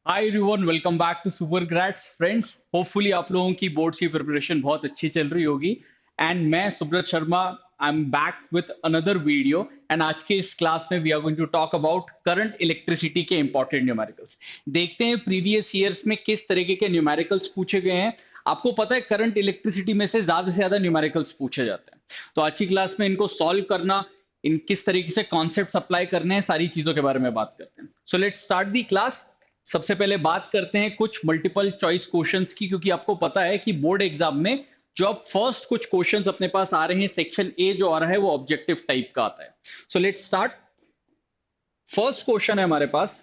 Hi everyone, welcome back to super grads friends. Hopefully आप लोगों की बोर्ड्स की प्रिपरेशन बहुत अच्छी चल रही होगी। एंड मैं Subrat Sharma, I am back with another video. And आज के इस क्लास में we are going to talk about current electricity के इंपॉर्टेंट न्यूमेरिकल्स। देखते हैं प्रीवियस ईयर्स में किस तरीके के न्यूमेरिकल्स पूछे गए हैं। आपको पता है करंट इलेक्ट्रिसिटी में से ज्यादा न्यूमेरिकल्स पूछे जाते हैं। तो आज की क्लास में इनको सॉल्व करना, इन किस तरीके से कॉन्सेप्ट अप्लाई करने हैं, सारी चीजों के बारे में बात करते हैं। सो लेट्स स्टार्ट दी क्लास। सबसे पहले बात करते हैं कुछ मल्टीपल चॉइस क्वेश्चंस की, क्योंकि आपको पता है कि बोर्ड एग्जाम में जो अब फर्स्ट कुछ क्वेश्चंस अपने पास आ रहे हैं, सेक्शन ए जो आ रहा है वो ऑब्जेक्टिव टाइप का आता है। So let's start. First question है हमारे पास,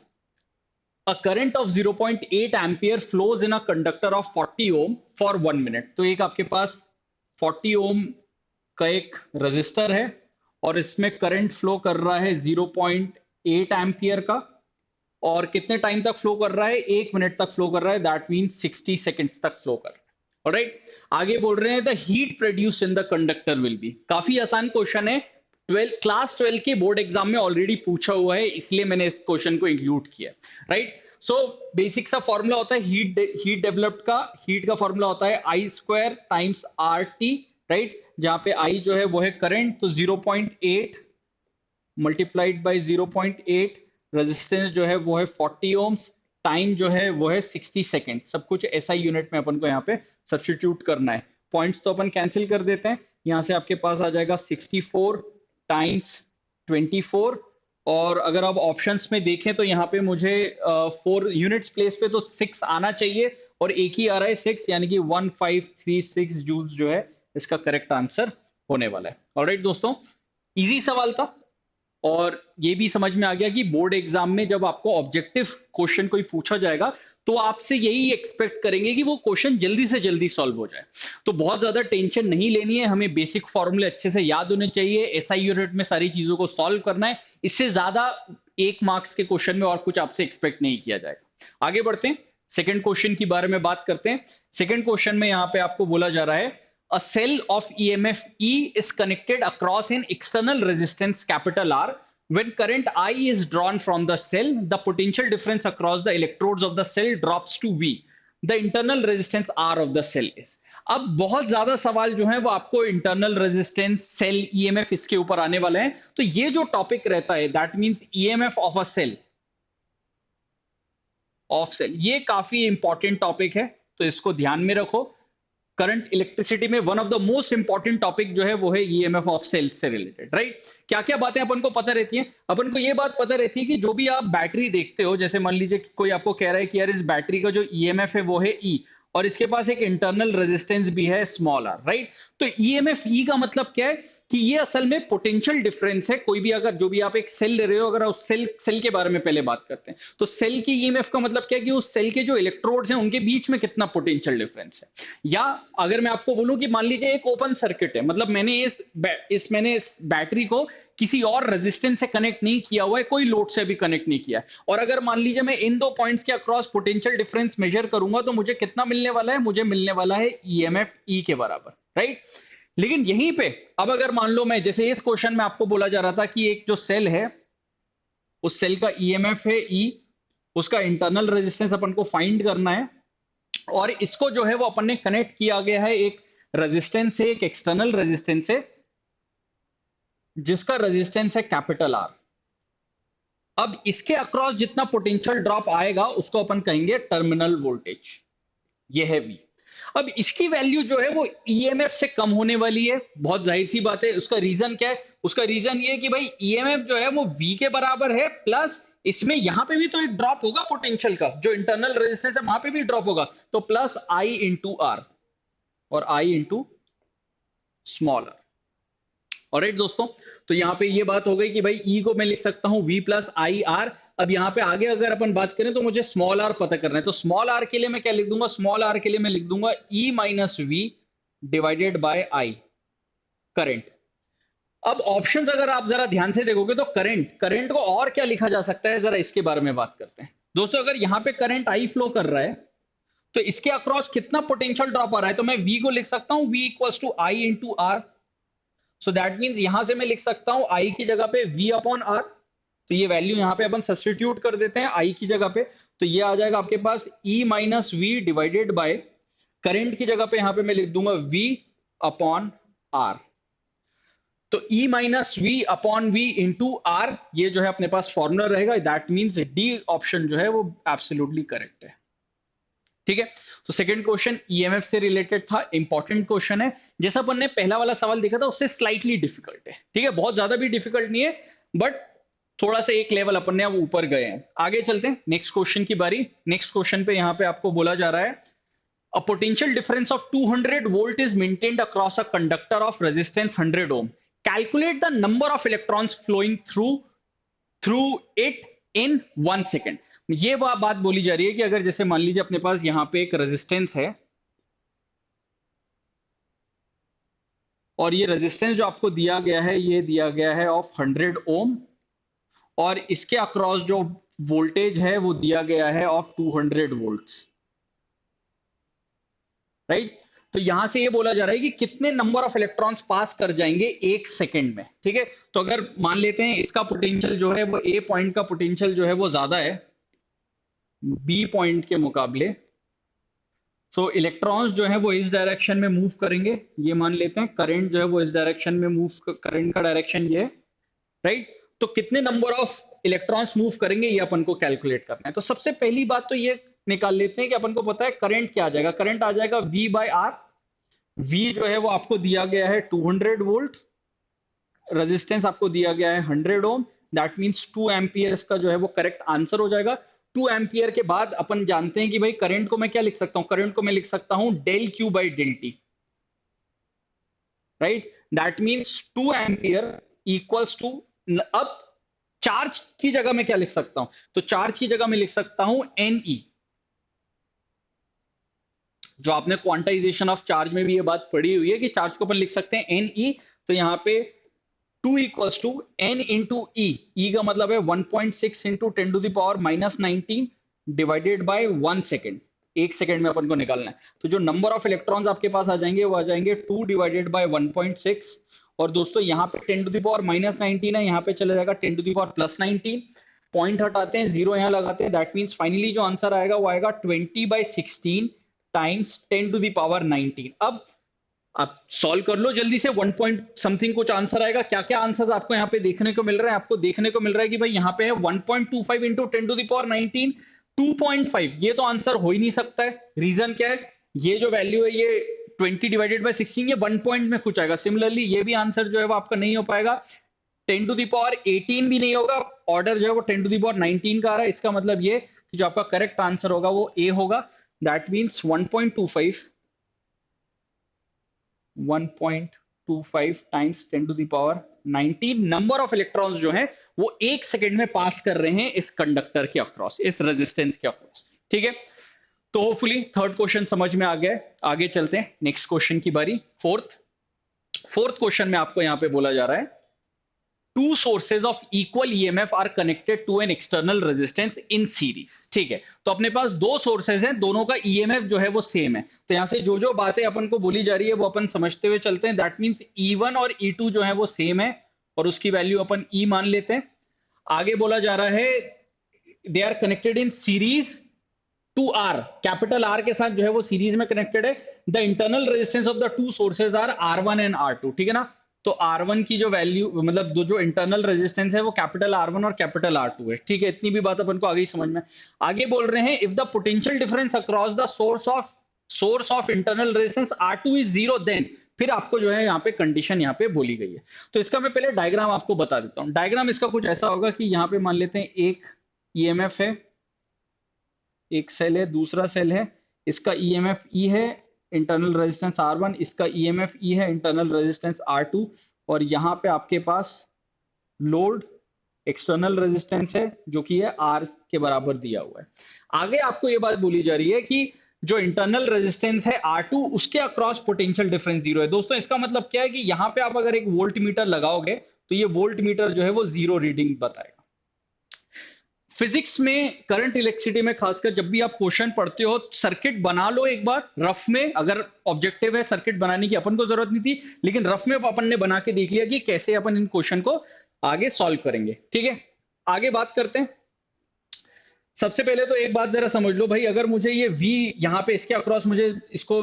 a current of 0.8 ampere flows in a conductor of 40 ohm for 1 minute. तो एक आपके पास 40 ओम का एक रजिस्टर है और इसमें करंट फ्लो कर रहा है 0.8 एम्पियर का, और कितने टाइम तक फ्लो कर रहा है, 1 मिनट तक फ्लो कर रहा है। दैट मींस 60 सेकंड्स तक फ्लो कर रहा है। ऑलराइट, आगे बोल रहे हैं the heat produced in the conductor will be. काफी आसान क्वेश्चन है, 12 क्लास 12 के बोर्ड एग्जाम में ऑलरेडी पूछा हुआ है, इसलिए मैंने इस क्वेश्चन को इंक्लूड किया। राइट, सो बेसिक सा फॉर्मूला होता है हीट डेवलप्ड का। हीट का फॉर्मूला होता है I square times R T. Right, जहां पे आई जो है वो है करंट, तो 0.8 मल्टीप्लाइड बाई 0.8, रेजिस्टेंस जो है वो है 40 ओम्स, टाइम जो है वो है 60 सेकेंड। सब कुछ एसआई यूनिट में अपन को यहाँ पे सब्स्टिट्यूट करना है। पॉइंट्स तो अपन कैंसिल कर देते हैं, यहाँ से आपके पास आ जाएगा 64 टाइम्स 24। और अगर आप ऑप्शंस में देखें तो यहाँ पे मुझे 4 यूनिट्स प्लेस पे तो 6 आना चाहिए, और एक ही आ रहा है 6, यानी कि 1536 जूल्स जो है इसका करेक्ट आंसर होने वाला है। ऑलराइट दोस्तों, इजी सवाल था। और ये भी समझ में आ गया कि बोर्ड एग्जाम में जब आपको ऑब्जेक्टिव क्वेश्चन कोई पूछा जाएगा तो आपसे यही एक्सपेक्ट करेंगे कि वो क्वेश्चन जल्दी से जल्दी सॉल्व हो जाए। तो बहुत ज्यादा टेंशन नहीं लेनी है, हमें बेसिक फॉर्मूले अच्छे से याद होने चाहिए, एसआई यूनिट में सारी चीजों को सॉल्व करना है। इससे ज्यादा 1 मार्क्स के क्वेश्चन में और कुछ आपसे एक्सपेक्ट नहीं किया जाएगा। आगे बढ़ते हैं, सेकेंड क्वेश्चन की बारे में बात करते हैं। सेकेंड क्वेश्चन में यहाँ पे आपको बोला जा रहा है, a cell of EMF E is connected across an external resistance capital R. When current I is drawn from the cell, the potential difference across the electrodes of the cell drops to V. The internal resistance R of the cell is. अब बहुत ज्यादा सवाल जो है वो आपको internal resistance, cell, EMF इसके ऊपर आने वाले हैं। तो ये जो टॉपिक रहता है, that means EMF of a cell, ये काफी इंपॉर्टेंट टॉपिक है, तो इसको ध्यान में रखो। करंट इलेक्ट्रिसिटी में one of the most important topic जो है वो है ईएमएफ ऑफ सेल्स से रिलेटेड। राइट, क्या क्या बातें अपन को पता रहती हैं? अपन को ये बात पता रहती है कि जो भी आप बैटरी देखते हो, जैसे मान लीजिए कि कोई आपको कह रहा है कि यार इस बैटरी का जो ईएमएफ है वो है ई, और इसके पास एक इंटरनल रेजिस्टेंस भी है स्मॉल आर। राइट, तो ईएमएफ ई का मतलब क्या है कि ये असल में पोटेंशियल डिफरेंस है। कोई भी अगर जो भी आप एक सेल ले रहे हो, अगर उस सेल के बारे में पहले बात करते हैं, तो सेल की ईएमएफ का मतलब क्या है कि उस सेल के जो इलेक्ट्रोड्स हैं उनके बीच में कितना पोटेंशियल डिफरेंस है। या अगर मैं आपको बोलूं कि मान लीजिए एक ओपन सर्किट है, मतलब मैंने इस बैटरी को किसी और रेजिस्टेंस से कनेक्ट नहीं किया हुआ है, कोई लोड से भी कनेक्ट नहीं किया है, और अगर मान लीजिए मैं इन दो पॉइंट्स के अक्रॉस पोटेंशियल डिफरेंस मेजर करूंगा तो मुझे कितना मिलने वाला है? मुझे मिलने वाला है ईएमएफ ई के बराबर। राइट, लेकिन यहीं पे अब अगर मान लो, मैं जैसे इस क्वेश्चन में आपको बोला जा रहा था कि एक जो सेल है उस सेल का ईएमएफ है ई, उसका इंटरनल रेजिस्टेंस अपन को फाइंड करना है, और इसको जो है वो अपन ने कनेक्ट किया गया है एक रेजिस्टेंस से, एक एक्सटर्नल रेजिस्टेंस से, जिसका रेजिस्टेंस है कैपिटल आर। अब इसके अक्रॉस जितना पोटेंशियल ड्रॉप आएगा उसको अपन कहेंगे टर्मिनल वोल्टेज, ये है वी। अब इसकी वैल्यू जो है वो ईएमएफ से कम होने वाली है, बहुत जाहिर सी बात है। उसका रीजन क्या है? उसका रीजन ये है कि भाई ईएमएफ जो है वो वी के बराबर है, प्लस इसमें यहां पे भी तो एक ड्रॉप होगा पोटेंशियल का, जो इंटरनल रेजिस्टेंस है वहां पे भी ड्रॉप होगा, तो प्लस आई इंटू आर, और आई इंटू स्मॉल आर। ऑलराइट दोस्तों, तो यहाँ पे ये बात हो गई कि भाई ई को मैं लिख सकता हूँ वी प्लस आई आर। अब यहाँ पे आगे अगर अपन बात करें तो मुझे स्मॉल आर पता करना है, तो स्मॉल आर के लिए मैं क्या लिख दूंगा? स्मॉल आर के लिए मैं लिख दूंगा E minus V divided by I, current. अब ऑप्शंस अगर आप जरा ध्यान से देखोगे तो करंट करंट को और क्या लिखा जा सकता है, जरा इसके बारे में बात करते हैं दोस्तों। अगर यहाँ पे करंट आई फ्लो कर रहा है तो इसके अक्रॉस कितना पोटेंशियल ड्रॉप आ रहा है? तो मैं वी को लिख सकता हूँ V equals to I into R. So that means यहां से मैं लिख सकता हूं आई की जगह पे v अपॉन आर। तो ये वैल्यू यहाँ पे अपन सब्स्टिट्यूट कर देते हैं आई की जगह पे, तो ये आ जाएगा आपके पास E minus V divided by current की जगह पे यहाँ पे मैं लिख दूंगा वी अपॉन आर। तो E minus V upon V into R, ये जो है अपने पास फॉर्मूला रहेगा, दैट मीन्स डी ऑप्शन जो है वो एब्सोल्युटली करेक्ट है। ठीक है, तो सेकंड क्वेश्चन ईएमएफ से रिलेटेड था, इंपॉर्टेंट क्वेश्चन है। जैसा अपन ने पहला वाला सवाल देखा था उससे स्लाइटली डिफिकल्ट है, ठीक है, बहुत ज्यादा भी डिफिकल्ट नहीं है, बट थोड़ा सा एक लेवल अपन ने अब ऊपर गए हैं। आगे चलते हैं, नेक्स्ट क्वेश्चन की बारी। नेक्स्ट क्वेश्चन पे यहाँ पे आपको बोला जा रहा है a potential difference of 200 volt is maintained across a conductor of resistance 100 ohm. Calculate the number of electrons flowing through it in 1 second. ये बात बोली जा रही है कि अगर जैसे मान लीजिए अपने पास यहां पे एक रेजिस्टेंस है और ये रेजिस्टेंस जो आपको दिया गया है ये दिया गया है ऑफ 100 ओम, और इसके अक्रॉस जो वोल्टेज है वो दिया गया है ऑफ 200 वोल्ट, राइट। तो यहां से ये बोला जा रहा है कि कितने नंबर ऑफ इलेक्ट्रॉन्स पास कर जाएंगे एक सेकेंड में, ठीक है। तो अगर मान लेते हैं इसका पोटेंशियल जो है वो ए पॉइंट का पोटेंशियल जो है वो ज्यादा है बी पॉइंट के मुकाबले, सो इलेक्ट्रॉन्स जो है वो इस डायरेक्शन में मूव करेंगे, ये मान लेते हैं करंट जो है वो इस डायरेक्शन में मूव, करंट का डायरेक्शन ये है, राइट। तो कितने नंबर ऑफ इलेक्ट्रॉन्स मूव करेंगे ये अपन को कैलकुलेट करना है। तो सबसे पहली बात तो ये निकाल लेते हैं कि अपन को पता है करंट क्या आ जाएगा, करंट आ जाएगा V बाय आर। V जो है वो आपको दिया गया है 200 वोल्ट, रेजिस्टेंस आपको दिया गया है 100 ओम, दैट मींस 2 एम्पियर्स का जो है वो करेक्ट आंसर हो जाएगा। 2 एम्पियर के बाद अपन जानते हैं कि भाई करंट को मैं क्या लिख सकता हूं, करंट को मैं लिख सकता हूं del Q by del T, right. That means 2 ampere equals to, अब चार्ज की जगह में क्या लिख सकता हूं, तो चार्ज की जगह में लिख सकता हूं NE, जो आपने क्वांटाइजेशन ऑफ चार्ज में भी ये बात पढ़ी हुई है कि चार्ज को अपन लिख सकते हैं NE। तो यहां पे 2 equals to N into e का मतलब है 1.6 into 10 to the power minus 19 divided by 1 second, एक सेकेंड में अपन को निकालना है। तो जो नंबर ऑफ इलेक्ट्रॉन्स आपके पास आ जाएंगे वो आ जाएंगे 2 डिवाइडेड बाय 1.6, और दोस्तों यहाँ पे 10 टू द पावर माइनस 19 है, यहाँ पे चला जाएगा 10 to the power plus 19, point हटाते हैं, जीरो यहाँ लगाते हैं, दैट मींस फाइनली जो आंसर आएगा वो आएगा 20/16 टाइम्स 10 टू द पावर 19। अब आप सॉल्व कर लो जल्दी से, 1 पॉइंट समथिंग कुछ आंसर आएगा। क्या क्या आंसर आपको यहाँ पे देखने को मिल रहा है, आपको देखने को मिल रहा है कि भाई यहाँ पे है 1.25 इंटू 10 टू द पावर 19, 2.5, ये तो आंसर हो ही नहीं सकता है। रीजन क्या है, ये जो वैल्यू है ये 20 डिवाइडेड बाय 16, ये 1 पॉइंट में कुछ आएगा। सिमिलरली ये भी आंसर जो है वो आपका नहीं हो पाएगा, 10 टू द पावर 18 भी नहीं होगा, ऑर्डर जो है वो 10 टू द पावर 19 का आ रहा है। इसका मतलब ये कि जो आपका करेक्ट आंसर होगा वो ए होगा, that means 1.25 times 10 to the power 19 number of electrons जो है वो एक सेकेंड में पास कर रहे हैं इस कंडक्टर के अक्रॉस, इस रेजिस्टेंस के अक्रॉस, ठीक है। तो होपफुली थर्ड क्वेश्चन समझ में आ गया है। आगे चलते हैं, नेक्स्ट क्वेश्चन की बारी। फोर्थ क्वेश्चन में आपको यहां पे बोला जा रहा है two sources of equal EMF are connected to an external resistance in series, ठीक है। तो अपने पास दो सोर्सेज हैं, दोनों का ईएमएफ जो है वो सेम है। तो यहां से जो जो बातें अपन को बोली जा रही है वो अपन समझते हुए चलते हैं। दैट मींस E1 और E2 जो है वो सेम है और उसकी वैल्यू अपन E मान लेते हैं। आगे बोला जा रहा है they are connected in series to R, capital R के साथ जो है वो सीरीज में कनेक्टेड है। The internal resistance of the two sources are R1 and R2, ठीक है ना। तो R1 की जो वैल्यू मतलब जो इंटरनल रेजिस्टेंस है वो कैपिटल R1 और कैपिटल R2 है, ठीक है। इतनी भी बात अपन को आगे ही समझ में। आगे बोल रहे हैं if the potential difference across the source of internal resistance R2 is 0, then फिर आपको जो है यहाँ पे कंडीशन यहाँ पे बोली गई है। तो इसका मैं पहले डायग्राम आपको बता देता हूँ। डायग्राम इसका कुछ ऐसा होगा कि यहाँ पे मान लेते हैं एक ईएमएफ है, एक सेल है, दूसरा सेल है, इसका ईएमएफ E है, इंटरनल रेजिस्टेंस R1, इसका ईएमएफ E है, इंटरनल रेजिस्टेंस R2, और यहाँ पे आपके पास लोड एक्सटर्नल रेजिस्टेंस है जो कि है R के बराबर दिया हुआ है। आगे आपको ये बात बोली जा रही है कि जो इंटरनल रेजिस्टेंस है R2 उसके अक्रॉस पोटेंशियल डिफरेंस 0 है। दोस्तों इसका मतलब क्या है कि यहाँ पे आप अगर एक वोल्ट मीटर लगाओगे तो ये वोल्ट मीटर जो है वो 0 रीडिंग बताएगा। फिजिक्स में करंट इलेक्ट्रिसिटी में खासकर जब भी आप क्वेश्चन पढ़ते हो सर्किट बना लो एक बार रफ में, अगर ऑब्जेक्टिव है सर्किट बनाने की अपन को जरूरत नहीं थी, लेकिन रफ में अपन ने बना के देख लिया कि कैसे अपन इन क्वेश्चन को आगे सॉल्व करेंगे, ठीक है। आगे बात करते हैं। सबसे पहले तो एक बात जरा समझ लो भाई, अगर मुझे ये V यहाँ पे इसके अक्रॉस मुझे इसको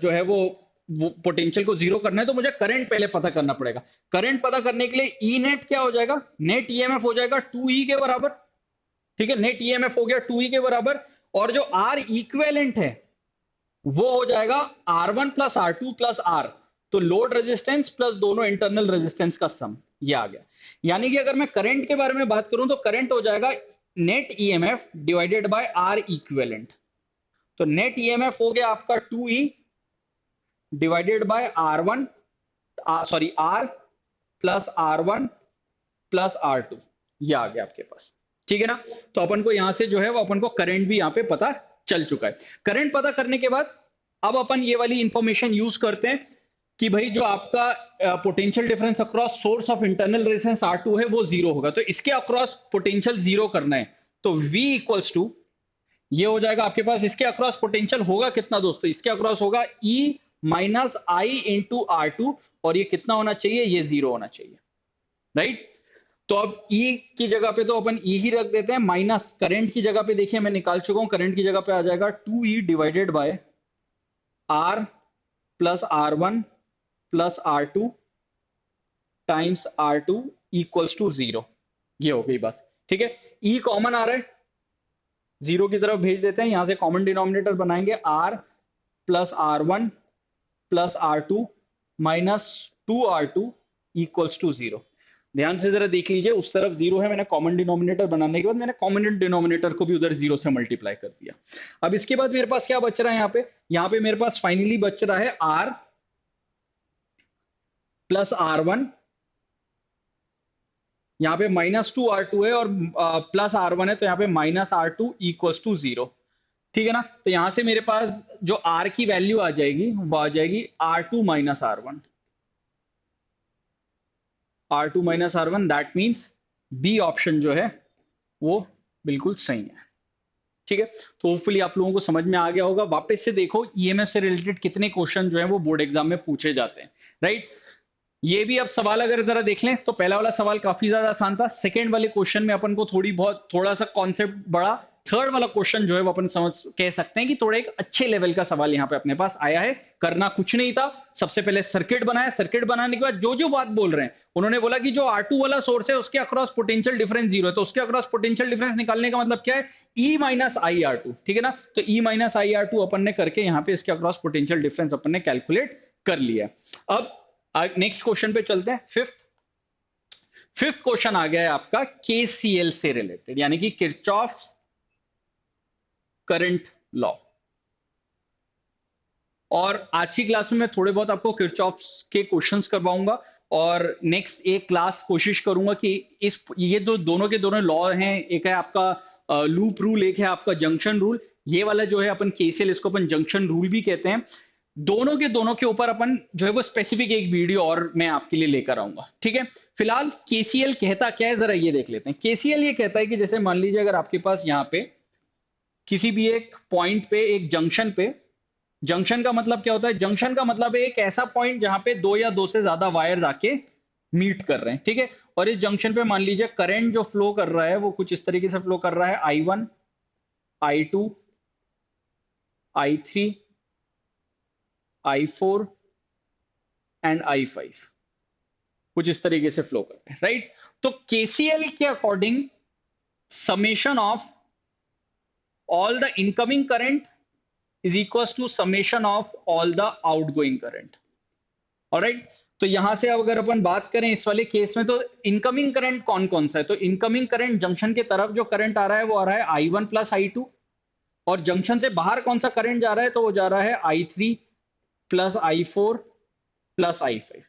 जो है वो पोटेंशियल को जीरो करना है, तो मुझे करंट पहले पता करना पड़ेगा। करंट पता करने के लिए ई नेट क्या हो जाएगा, नेट ईएमएफ हो जाएगा 2E के बराबर। ठीक है, नेट ईएमएफ हो गया 2E के बराबर, और जो आर इक्वेलेंट है वो हो जाएगा R1 plus R2 plus R, तो लोड रेजिस्टेंस प्लस दोनों इंटरनल रेजिस्टेंस का सम, ये आ गया। यानी कि अगर मैं करंट के बारे में बात करूं तो करंट हो जाएगा net EMF divided by R equivalent. तो नेट ईएमएफ हो गया आपका 2E divided by R1 sorry R plus R1 plus R2, ये आ गया आपके पास। ठीक है ना, तो अपन को यहां से जो है वो अपन को करंट भी यहां पे पता चल चुका है। करंट पता करने के बाद अब अपन ये वाली इंफॉर्मेशन यूज करते हैं कि भाई जो आपका potential difference across source of internal resistance R2 है वो जीरो होगा, तो इसके अक्रॉस पोटेंशियल जीरो करना है, तो V इक्वल्स टू ये हो जाएगा आपके पास, इसके अक्रॉस पोटेंशियल होगा कितना दोस्तों, इसके अक्रॉस होगा E माइनस आई इंटू R2, और ये कितना होना चाहिए, ये जीरो होना चाहिए, राइट। तो अब E की जगह पे तो अपन E ही रख देते हैं, माइनस करंट की जगह पे देखिए मैं निकाल चुका हूं, करंट की जगह पे आ जाएगा 2E divided by R plus R1 plus R2 times R2 equals to zero, ये हो गई बात। ठीक है, E कॉमन आ रहा है, जीरो की तरफ भेज देते हैं, यहां से कॉमन डिनोमिनेटर बनाएंगे R plus R1 plus R2 minus 2R2 equals to zero. ध्यान से जरा देख लीजिए, उस तरफ जीरो है, मैंने कॉमन डिनोमिनेटर बनाने के बाद मैंने कॉमन डिनोमिनेटर को भी उधर जीरो से मल्टीप्लाई कर दिया। अब इसके बाद मेरे पास क्या बच रहा है, यहाँ पे मेरे पास फाइनली बच रहा है R प्लस R1, यहाँ पे माइनस 2R2 है और प्लस R1 है, तो यहाँ पे minus R2 equals to zero. ठीक है ना, तो यहां से मेरे पास जो R की वैल्यू आ जाएगी वो आ जाएगी R2 minus R1, R2 minus R1, that means B option जो है वो बिल्कुल सही है। ठीक है, तो होपफुली आप लोगों को समझ में आ गया होगा। वापस से देखो ईएमएफ से रिलेटेड कितने क्वेश्चन जो है वो बोर्ड एग्जाम में पूछे जाते हैं, राइट। ये भी अब सवाल अगर जरा देख लें तो पहला वाला सवाल काफी ज्यादा आसान था, सेकंड वाले क्वेश्चन में अपन को थोड़ा सा कॉन्सेप्ट बढ़ा, थर्ड वाला क्वेश्चन जो है वो अपन समझ कह सकते हैं कि थोड़ा एक अच्छे लेवल का सवाल यहाँ पे अपने पास आया है। करना कुछ नहीं था, सबसे पहले सर्किट बनाया, सर्किट बनाने के बाद जो जो बात बोल रहे हैं, उन्होंने बोला कि जो R2 वाला सोर्स है उसके अक्रॉस पोटेंशियल डिफरेंस जीरो है, तो उसके अक्रॉस पोटेंशियल डिफरेंस निकालने का मतलब क्या है, E माइनस आई R2। ठीक है ना, तो E माइनस आई R2 अपन ने करके यहाँ पे इसके अक्रॉस पोटेंशियल डिफरेंस अपन ने कैलकुलेट कर लिया। अब नेक्स्ट क्वेश्चन पे चलते हैं। फिफ्थ क्वेश्चन आ गया है आपका केसीएल से रिलेटेड, यानी कि किरचॉफ करंट लॉ। और आज की क्लास में मैं थोड़े बहुत आपको किरचॉफ के क्वेश्चंस करवाऊंगा, और नेक्स्ट एक क्लास कोशिश करूंगा कि ये दोनों के दोनों लॉ हैं, एक है आपका लूप रूल, एक है आपका जंक्शन रूल। ये वाला जो है अपन केसीएल, इसको अपन जंक्शन रूल भी कहते हैं। दोनों के ऊपर अपन जो है वो स्पेसिफिक एक वीडियो और मैं आपके लिए लेकर आऊंगा। ठीक है, फिलहाल केसीएल कहता क्या है जरा ये देख लेते हैं। केसीएल ये कहता है कि जैसे मान लीजिए अगर आपके पास यहाँ पे किसी भी एक पॉइंट पे, एक जंक्शन पे, जंक्शन का मतलब क्या होता है, जंक्शन का मतलब है एक ऐसा पॉइंट जहां पे दो या दो से ज्यादा वायर्स आके मीट कर रहे हैं। ठीक है, और इस जंक्शन पे मान लीजिए करंट जो फ्लो कर रहा है वो कुछ इस तरीके से फ्लो कर रहा है, I1 I2 I3 I4 and I5, कुछ इस तरीके से फ्लो करते हैं, राइट। तो केसीएल के according summation of all the incoming current is equal to summation of all the outgoing current. Alright, तो यहां से अब अगर अपन बात करें इस वाले केस में, तो इनकमिंग करंट कौन कौन सा है, तो इनकमिंग करंट जंक्शन के तरफ जो करंट आ रहा है वो आ रहा है I1 प्लस I2, और जंक्शन से बाहर कौन सा करंट जा रहा है, तो वो जा रहा है I3 plus I4 plus I5।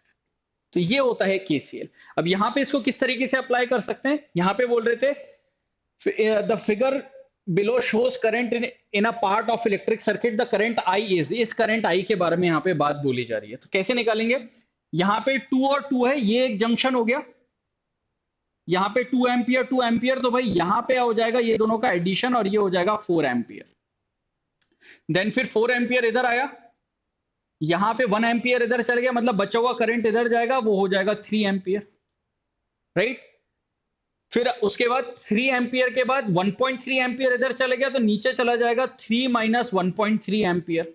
तो ये होता है केसीएल। अब यहां पे इसको किस तरीके से अप्लाई कर सकते हैं, यहां पे बोल रहे थे the figure below shows current in a part of electric circuit the current I is, इस करंट I के बारे में यहां पे बात बोली जा रही है। तो कैसे निकालेंगे, यहां पे 2 और 2 है, ये एक जंक्शन हो गया, यहां पे 2 एम्पियर 2 एम्पियर, तो भाई यहां पे हो जाएगा ये दोनों का एडिशन और ये हो जाएगा 4 एम्पियर। देन फिर 4 एम्पियर इधर आया, यहां पे 1 एम्पियर इधर चल गया, मतलब बचा हुआ करंट इधर जाएगा, वो हो जाएगा 3 एम्पियर, राइट। फिर उसके बाद 3 एम्पियर के बाद 1.3 एम्पियर इधर चले गया तो नीचे चला जाएगा 3 माइनस 1.3 एम्पियर।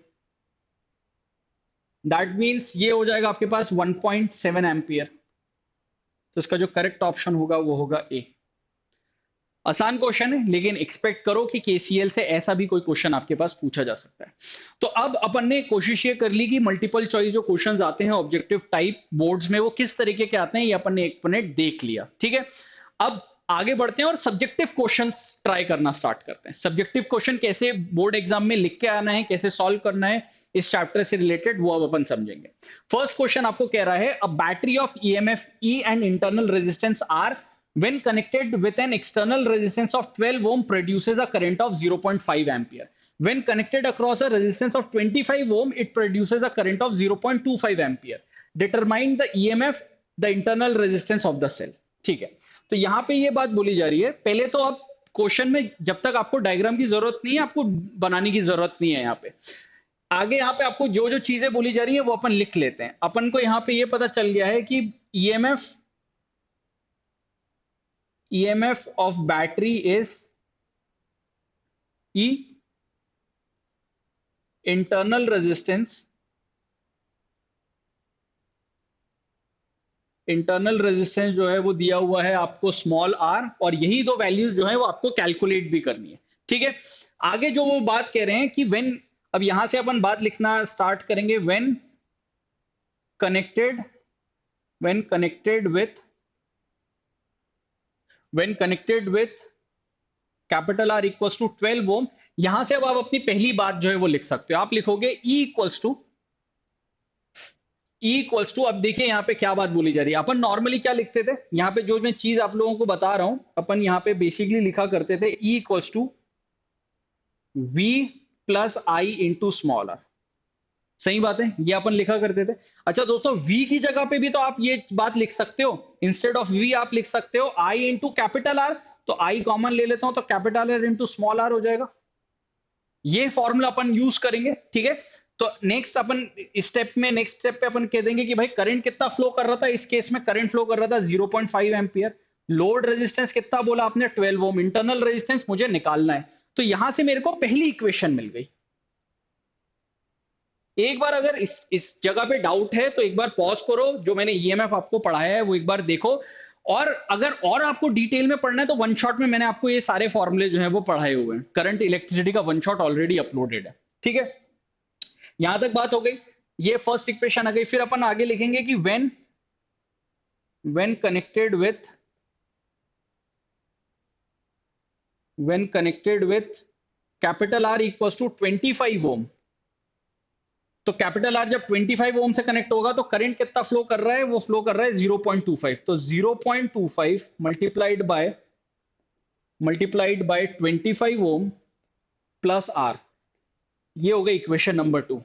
दैट मीन्स ये हो जाएगा आपके पास 1.7 एम्पियर। तो इसका जो करेक्ट ऑप्शन होगा वो होगा ए। आसान क्वेश्चन है, लेकिन एक्सपेक्ट करो कि केसीएल से ऐसा भी कोई क्वेश्चन आपके पास पूछा जा सकता है। तो अब अपन ने कोशिश ये कर ली कि मल्टीपल चॉइस जो क्वेश्चंस आते हैं ऑब्जेक्टिव टाइप बोर्ड्स में वो किस तरीके के आते हैं, ये अपन ने एक मिनट देख लिया। ठीक है, अब आगे बढ़ते हैं और सब्जेक्टिव क्वेश्चंस ट्राई करना स्टार्ट करते हैं। सब्जेक्टिव क्वेश्चन कैसे बोर्ड एग्जाम में लिख के आना है, कैसे सॉल्व करना है, इस चैप्टर से रिलेटेड वो अब अपन समझेंगे। फर्स्ट क्वेश्चन आपको कह रहा है a battery of EMF E and internal resistance R when connected with an external resistance of 12 ohm produces a current of 0.5 ampere. When connected across a resistance of 25 ohm it produces a current of 0.25 ampere. Determine the EMF, the internal resistance of the cell. ठीक है, तो यहां पे ये बात बोली जा रही है। पहले तो आप क्वेश्चन में जब तक आपको डायग्राम की जरूरत नहीं है, आपको बनाने की जरूरत नहीं है। यहाँ पे आगे यहाँ पे आपको जो जो चीजें बोली जा रही है वो अपन लिख लेते हैं। अपन को यहाँ पे ये पता चल गया है कि EMF of battery is E, internal resistance जो है वो दिया हुआ है आपको स्मॉल r, और यही दो वैल्यूज जो है वो आपको कैलकुलेट भी करनी है। ठीक है, आगे जो वो बात कह रहे हैं कि व्हेन, अब यहां से अपन बात लिखना स्टार्ट करेंगे। When connected with capital R equals to 12 ohm, यहां से अब आप अपनी पहली बात जो है वो लिख सकते हो। आप लिखोगे E इक्वल्स टू, अब देखिए यहाँ पे क्या बात बोली जा रही है। अपन नॉर्मली क्या लिखते थे, यहाँ पे जो मैं चीज आप लोगों को बता रहा हूं, अपन यहाँ पे बेसिकली लिखा करते थे E equals to V plus I into small R. सही बात है, ये अपन लिखा करते थे। अच्छा दोस्तों, V की जगह पे भी तो आप ये बात लिख सकते हो। इंस्टेड ऑफ V आप लिख सकते हो I इंटू कैपिटल आर। तो I कॉमन ले लेता हूं तो capital R into small R हो जाएगा। ये फॉर्मूला अपन यूज करेंगे। ठीक है, तो नेक्स्ट स्टेप पे अपन कह देंगे कि भाई करंट कितना फ्लो कर रहा था। इस केस में करंट फ्लो कर रहा था 0.5 एम्पियर। लोड रेजिस्टेंस कितना बोला आपने, 12 ओम। इंटरनल रेजिस्टेंस मुझे निकालना है, तो यहां से मेरे को पहली इक्वेशन मिल गई। एक बार अगर इस जगह पे डाउट है तो एक बार पॉज करो, जो मैंने ईएमएफ आपको पढ़ाया है वो एक बार देखो। और अगर और आपको डिटेल में पढ़ना है तो वन शॉट में मैंने आपको ये सारे फॉर्मूले जो है वो पढ़ाए हुए हैं। करंट इलेक्ट्रिसिटी का वन शॉट ऑलरेडी अपलोडेड है। ठीक है, यहां तक बात हो गई। ये फर्स्ट इक्वेशन आ गई। फिर अपन आगे लिखेंगे कि when connected with capital R equals to 25 ohm. तो कैपिटल आर जब 25 ओम से कनेक्ट होगा तो करंट कितना फ्लो कर रहा है, वो फ्लो कर रहा है 0.25। तो 0.25 multiplied by 25 ohm plus R, ये हो गई इक्वेशन नंबर 2।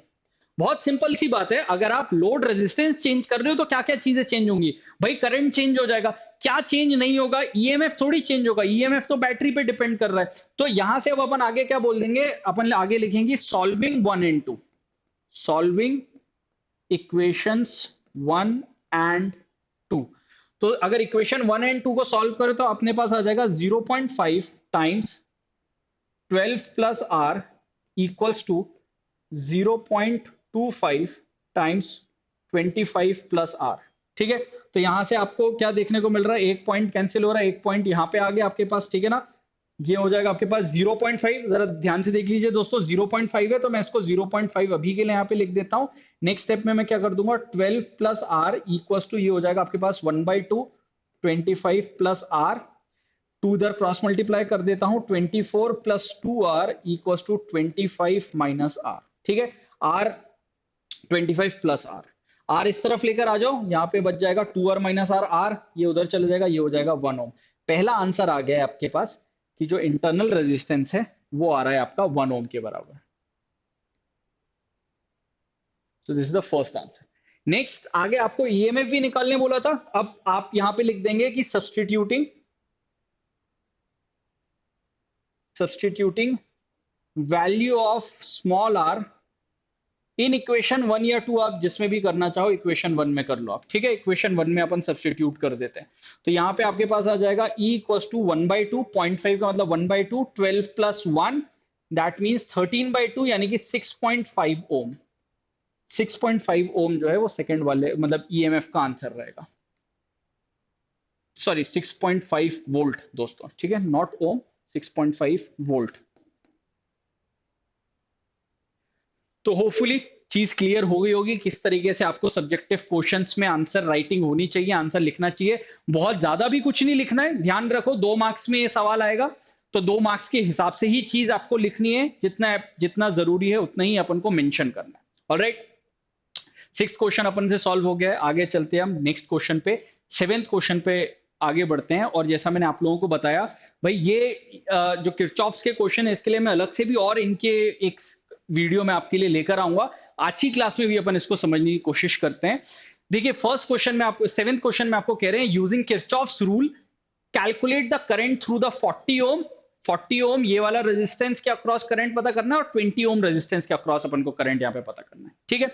बहुत सिंपल सी बात है, अगर आप लोड रेजिस्टेंस चेंज कर रहे हो तो क्या क्या चीजें चेंज होंगी भाई, करंट चेंज हो जाएगा। क्या चेंज नहीं होगा, ईएमएफ थोड़ी चेंज होगा। ईएमएफ तो बैटरी पे डिपेंड कर रहा है। तो यहां से अब अपन आगे क्या बोल देंगे, अपन आगे लिखेंगे solving 1 and 2, solving equations 1 and 2। तो अगर इक्वेशन 1 एंड 2 को सॉल्व करें तो अपने पास आ जाएगा 0.5 times 12 plus R equals to 0.25 times 25 plus R. ठीक है, तो यहां से आपको क्या देखने को मिल रहा है, एक पॉइंट कैंसिल हो रहा है, एक पॉइंट यहां पे आ गया आपके पास। ठीक है ना, ये हो जाएगा आपके पास 0.5। जरा ध्यान से देख लीजिए दोस्तों, 0.5 है तो मैं इसको 0.5 अभी के लिए यहाँ पे लिख देता हूँ। नेक्स्ट स्टेप में मैं क्या कर दूंगा, 12 प्लस आर इक्वल्स टू, ये हो जाएगा आपके पास 1/2 25 प्लस आर, 2 इधर क्रॉस मल्टीप्लाई कर देता हूं, 24 plus 2r equals to 25 minus R. ठीक है, आर 25 प्लस आर, आर इस तरफ लेकर आ जाओ, यहाँ पे बच जाएगा 2r माइनस आर, आर ये उधर चले जाएगा, ये हो जाएगा 1 ओम। पहला आंसर आ गया है आपके पास कि जो इंटरनल रेजिस्टेंस है वो आ रहा है आपका 1 ओम के बराबर। तो this is the first answer. Next आगे आपको ईएमएफ भी निकालने बोला था। अब आप यहां पे लिख देंगे कि substituting value of small r in equation 1 या 2 आप जिसमें भी करना चाहो इक्वेशन 1 में कर लो आप, ठीक है। इक्वेशन 1 में अपन सब्स्टिट्यूट कर देते हैं, तो यहाँ पे आपके पास आ जाएगा E इक्वल्स टू 1/2, 0.5 का मतलब 1/2, 12 प्लस 1 दैट मीन्स 13/2 यानी कि 6.5 ओम। 6.5 ओम जो है वो सेकंड वाले मतलब ईएमएफ का आंसर रहेगा, सॉरी 6.5 वोल्ट दोस्तों, ठीक है, नॉट ओम, 6.5 वोल्ट। तो होपफुली चीज क्लियर हो गई होगी किस तरीके से आपको सब्जेक्टिव क्वेश्चंस में आंसर राइटिंग होनी चाहिए, आंसर लिखना चाहिए। बहुत ज्यादा भी कुछ नहीं लिखना है, ध्यान रखो 2 मार्क्स में ये सवाल आएगा, तो 2 मार्क्स के हिसाब से ही चीज आपको लिखनी है, जितना जितना जरूरी है उतना ही अपन को मेंशन करना है। ऑलराइट, 6th क्वेश्चन अपन से सॉल्व हो गया है, आगे चलते हैं हम नेक्स्ट क्वेश्चन पे, 7th क्वेश्चन पे आगे बढ़ते हैं। और जैसा मैंने आप लोगों को बताया भाई, ये जो किरचॉफ्स के क्वेश्चन है इसके लिए मैं अलग से भी और इनके एक वीडियो में आपके लिए लेकर आऊंगा। आज की क्लास में भी अपन इसको समझने की कोशिश करते हैं। देखिए फर्स्ट क्वेश्चन में आपको 7th क्वेश्चन में आपको कह रहे हैं using Kirchhoff's rule calculate the current through the 40 ओम। 40 ओम ये वाला रेजिस्टेंस के अक्रॉस करंट पता करना है और 20 ओम रेजिस्टेंस के अक्रॉस अपन को करंट यहाँ पे पता करना है, ठीक है।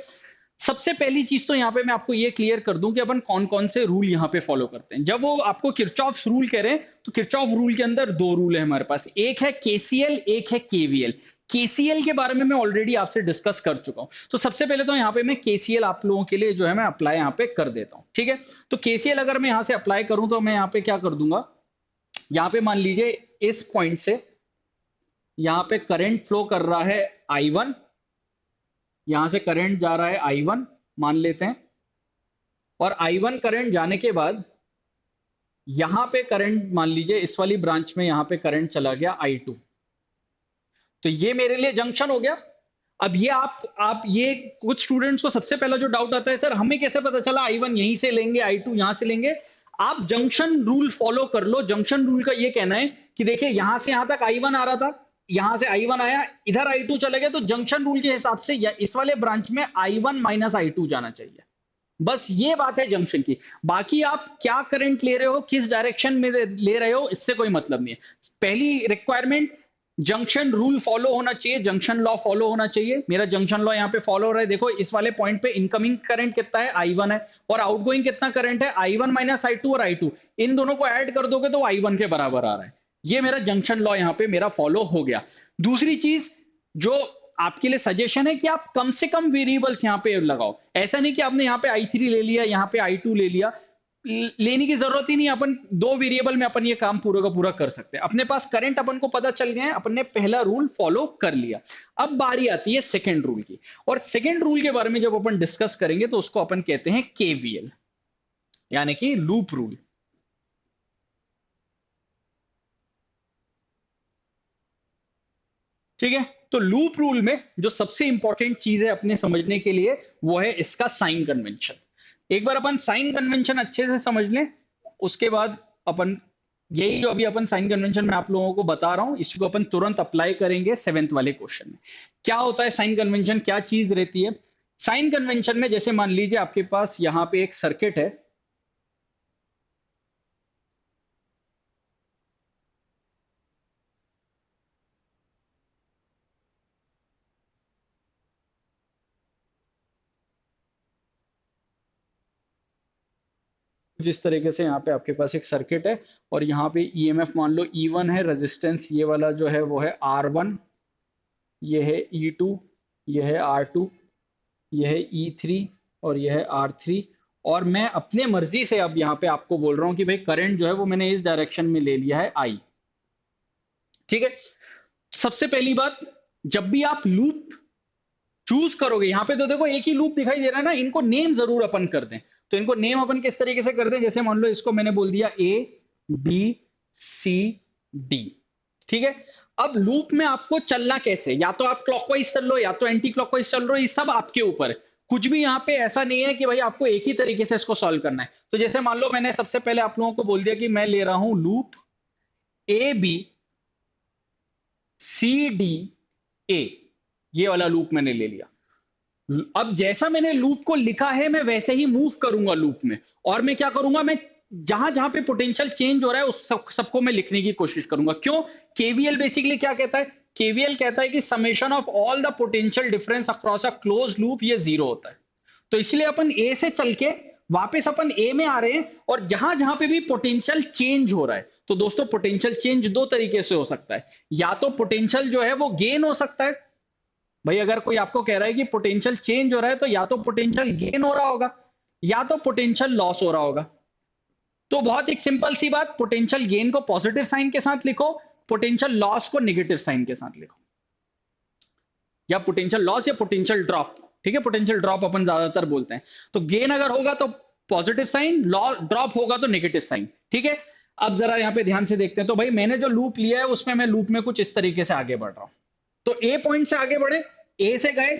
सबसे पहली चीज तो यहाँ पे मैं आपको ये क्लियर कर दूं कि अपन कौन कौन से रूल यहाँ पे फॉलो करते हैं। जब वो आपको किरचॉफ्स रूल कह रहे हैं तो किरचॉफ रूल के अंदर 2 रूल है हमारे पास, एक है केसीएल, एक है केवीएल। केसीएल के बारे में मैं ऑलरेडी आपसे डिस्कस कर चुका हूं, तो सबसे पहले तो यहाँ पे मैं केसीएल आप लोगों के लिए जो है मैं अप्लाई यहाँ पे कर देता हूं, ठीक है। तो केसीएल अगर मैं यहाँ से अप्लाई करूं तो मैं यहाँ पे क्या कर दूंगा, यहाँ पे मान लीजिए इस पॉइंट से यहाँ पे करंट फ्लो कर रहा है I1, यहां से करंट जा रहा है I1 मान लेते हैं, और I1 करंट जाने के बाद यहां पे करंट मान लीजिए इस वाली ब्रांच में यहां पे करंट चला गया I2, तो ये मेरे लिए जंक्शन हो गया। अब ये आप ये कुछ स्टूडेंट्स को सबसे पहला जो डाउट आता है, सर हमें कैसे पता चला I1 यहीं से लेंगे I2 यहां से लेंगे। आप जंक्शन रूल फॉलो कर लो। जंक्शन रूल का ये कहना है कि देखिए यहां से यहां तक I1 आ रहा था, यहां से I1 आया, इधर I2 चले गए, तो जंक्शन रूल के हिसाब से या इस वाले ब्रांच में I1 माइनस I2 जाना चाहिए। बस ये बात है जंक्शन की, बाकी आप क्या करंट ले रहे हो, किस डायरेक्शन में ले रहे हो, इससे कोई मतलब नहीं है। पहली रिक्वायरमेंट जंक्शन रूल फॉलो होना चाहिए, जंक्शन लॉ फॉलो होना चाहिए। मेरा जंक्शन लॉ यहाँ पे फॉलो हो रहा है, देखो इस वाले पॉइंट पे इनकमिंग करंट कितना है I1 है, और आउटगोइंग कितना करंट है I1 माइनस I2, और I2 इन दोनों को ऐड कर दोगे तो I1 के बराबर आ रहा है। ये मेरा जंक्शन लॉ यहाँ पे मेरा फॉलो हो गया। दूसरी चीज जो आपके लिए सजेशन है कि आप कम से कम वेरिएबल्स यहाँ पे लगाओ। ऐसा नहीं कि आपने यहाँ पे I3 ले लिया, यहाँ पे I2 ले लिया, लेने की जरूरत ही नहीं। अपन 2 वेरिएबल में अपन ये काम पूरा का पूरा कर सकते हैं। अपने पास करंट अपन को पता चल गया है, अपन ने पहला रूल फॉलो कर लिया। अब बारी आती है सेकंड रूल की, और सेकंड रूल के बारे में जब अपन डिस्कस करेंगे तो उसको अपन कहते हैं केवीएल, यानी कि लूप रूल। ठीक है, तो लूप रूल में जो सबसे इंपॉर्टेंट चीज है अपने समझने के लिए वो है इसका साइन कन्वेंशन। एक बार अपन साइन कन्वेंशन अच्छे से समझ लें, उसके बाद अपन यही जो अभी अपन साइन कन्वेंशन में आप लोगों को बता रहा हूं इसको अपन तुरंत अप्लाई करेंगे 7th वाले क्वेश्चन में। क्या होता है साइन कन्वेंशन, क्या चीज रहती है साइन कन्वेंशन में? जैसे मान लीजिए आपके पास यहां पे एक सर्किट है, जिस तरीके से यहाँ पे आपके पास एक सर्किट है और यहाँ पे ईएमएफ मान लो E1 है, रेजिस्टेंस ये वाला जो है वो है R1, ये है E2, ये है R2, ये है E3 और ये है R3। और मैं अपने मर्जी से अब यहाँ पे आपको बोल रहा हूँ कि भाई करंट जो है वो मैंने इस डायरेक्शन में ले लिया है I। ठीक है, सबसे पहली बात, जब भी आप लूप चूज करोगे, यहां पे तो देखो एक ही लूप दिखाई दे रहा है ना, इनको नेम जरूर अपन कर दें। तो इनको नेम अपन किस तरीके से कर दें, जैसे मान लो इसको मैंने बोल दिया A B C D। ठीक है, अब लूप में आपको चलना कैसे, या तो आप क्लॉकवाइज चल लो या तो एंटी क्लॉकवाइज चल रहे हो, ये सब आपके ऊपर है। कुछ भी यहाँ पे ऐसा नहीं है कि भाई आपको एक ही तरीके से इसको सॉल्व करना है। तो जैसे मान लो मैंने सबसे पहले आप लोगों को बोल दिया कि मैं ले रहा हूं लूप AB CDA, ये वाला लूप मैंने ले लिया। अब जैसा मैंने लूप को लिखा है मैं वैसे ही मूव करूंगा लूप में, और मैं क्या करूंगा, मैं जहां जहां पे पोटेंशियल चेंज हो रहा है उस सबको मैं लिखने की कोशिश करूंगा। क्यों? केवीएल बेसिकली क्या कहता है, केवीएल कहता है कि summation of all the potential difference across a close loop ये जीरो होता है। तो इसलिए अपन ए से चल के वापस अपन ए में आ रहे हैं, और जहां जहां पे भी पोटेंशियल चेंज हो रहा है, तो दोस्तों पोटेंशियल चेंज दो तरीके से हो सकता है। या तो पोटेंशियल जो है वो गेन हो सकता है, भाई अगर कोई आपको कह रहा है कि पोटेंशियल चेंज हो रहा है तो या तो पोटेंशियल गेन हो रहा होगा या तो पोटेंशियल लॉस हो रहा होगा। तो बहुत एक सिंपल सी बात, पोटेंशियल गेन को पॉजिटिव साइन के साथ लिखो, पोटेंशियल लॉस को नेगेटिव साइन के साथ लिखो, या पोटेंशियल लॉस या पोटेंशियल ड्रॉप। ठीक है, पोटेंशियल ड्रॉप अपन ज्यादातर बोलते हैं। तो गेन अगर होगा तो पॉजिटिव साइन, ड्रॉप होगा तो नेगेटिव साइन। ठीक है, अब जरा यहां पे ध्यान से देखते हैं। तो भाई मैंने जो लूप लिया है उसमें मैं लूप में कुछ इस तरीके से आगे बढ़ रहा हूं। तो ए पॉइंट से आगे बढ़े, ए से गए,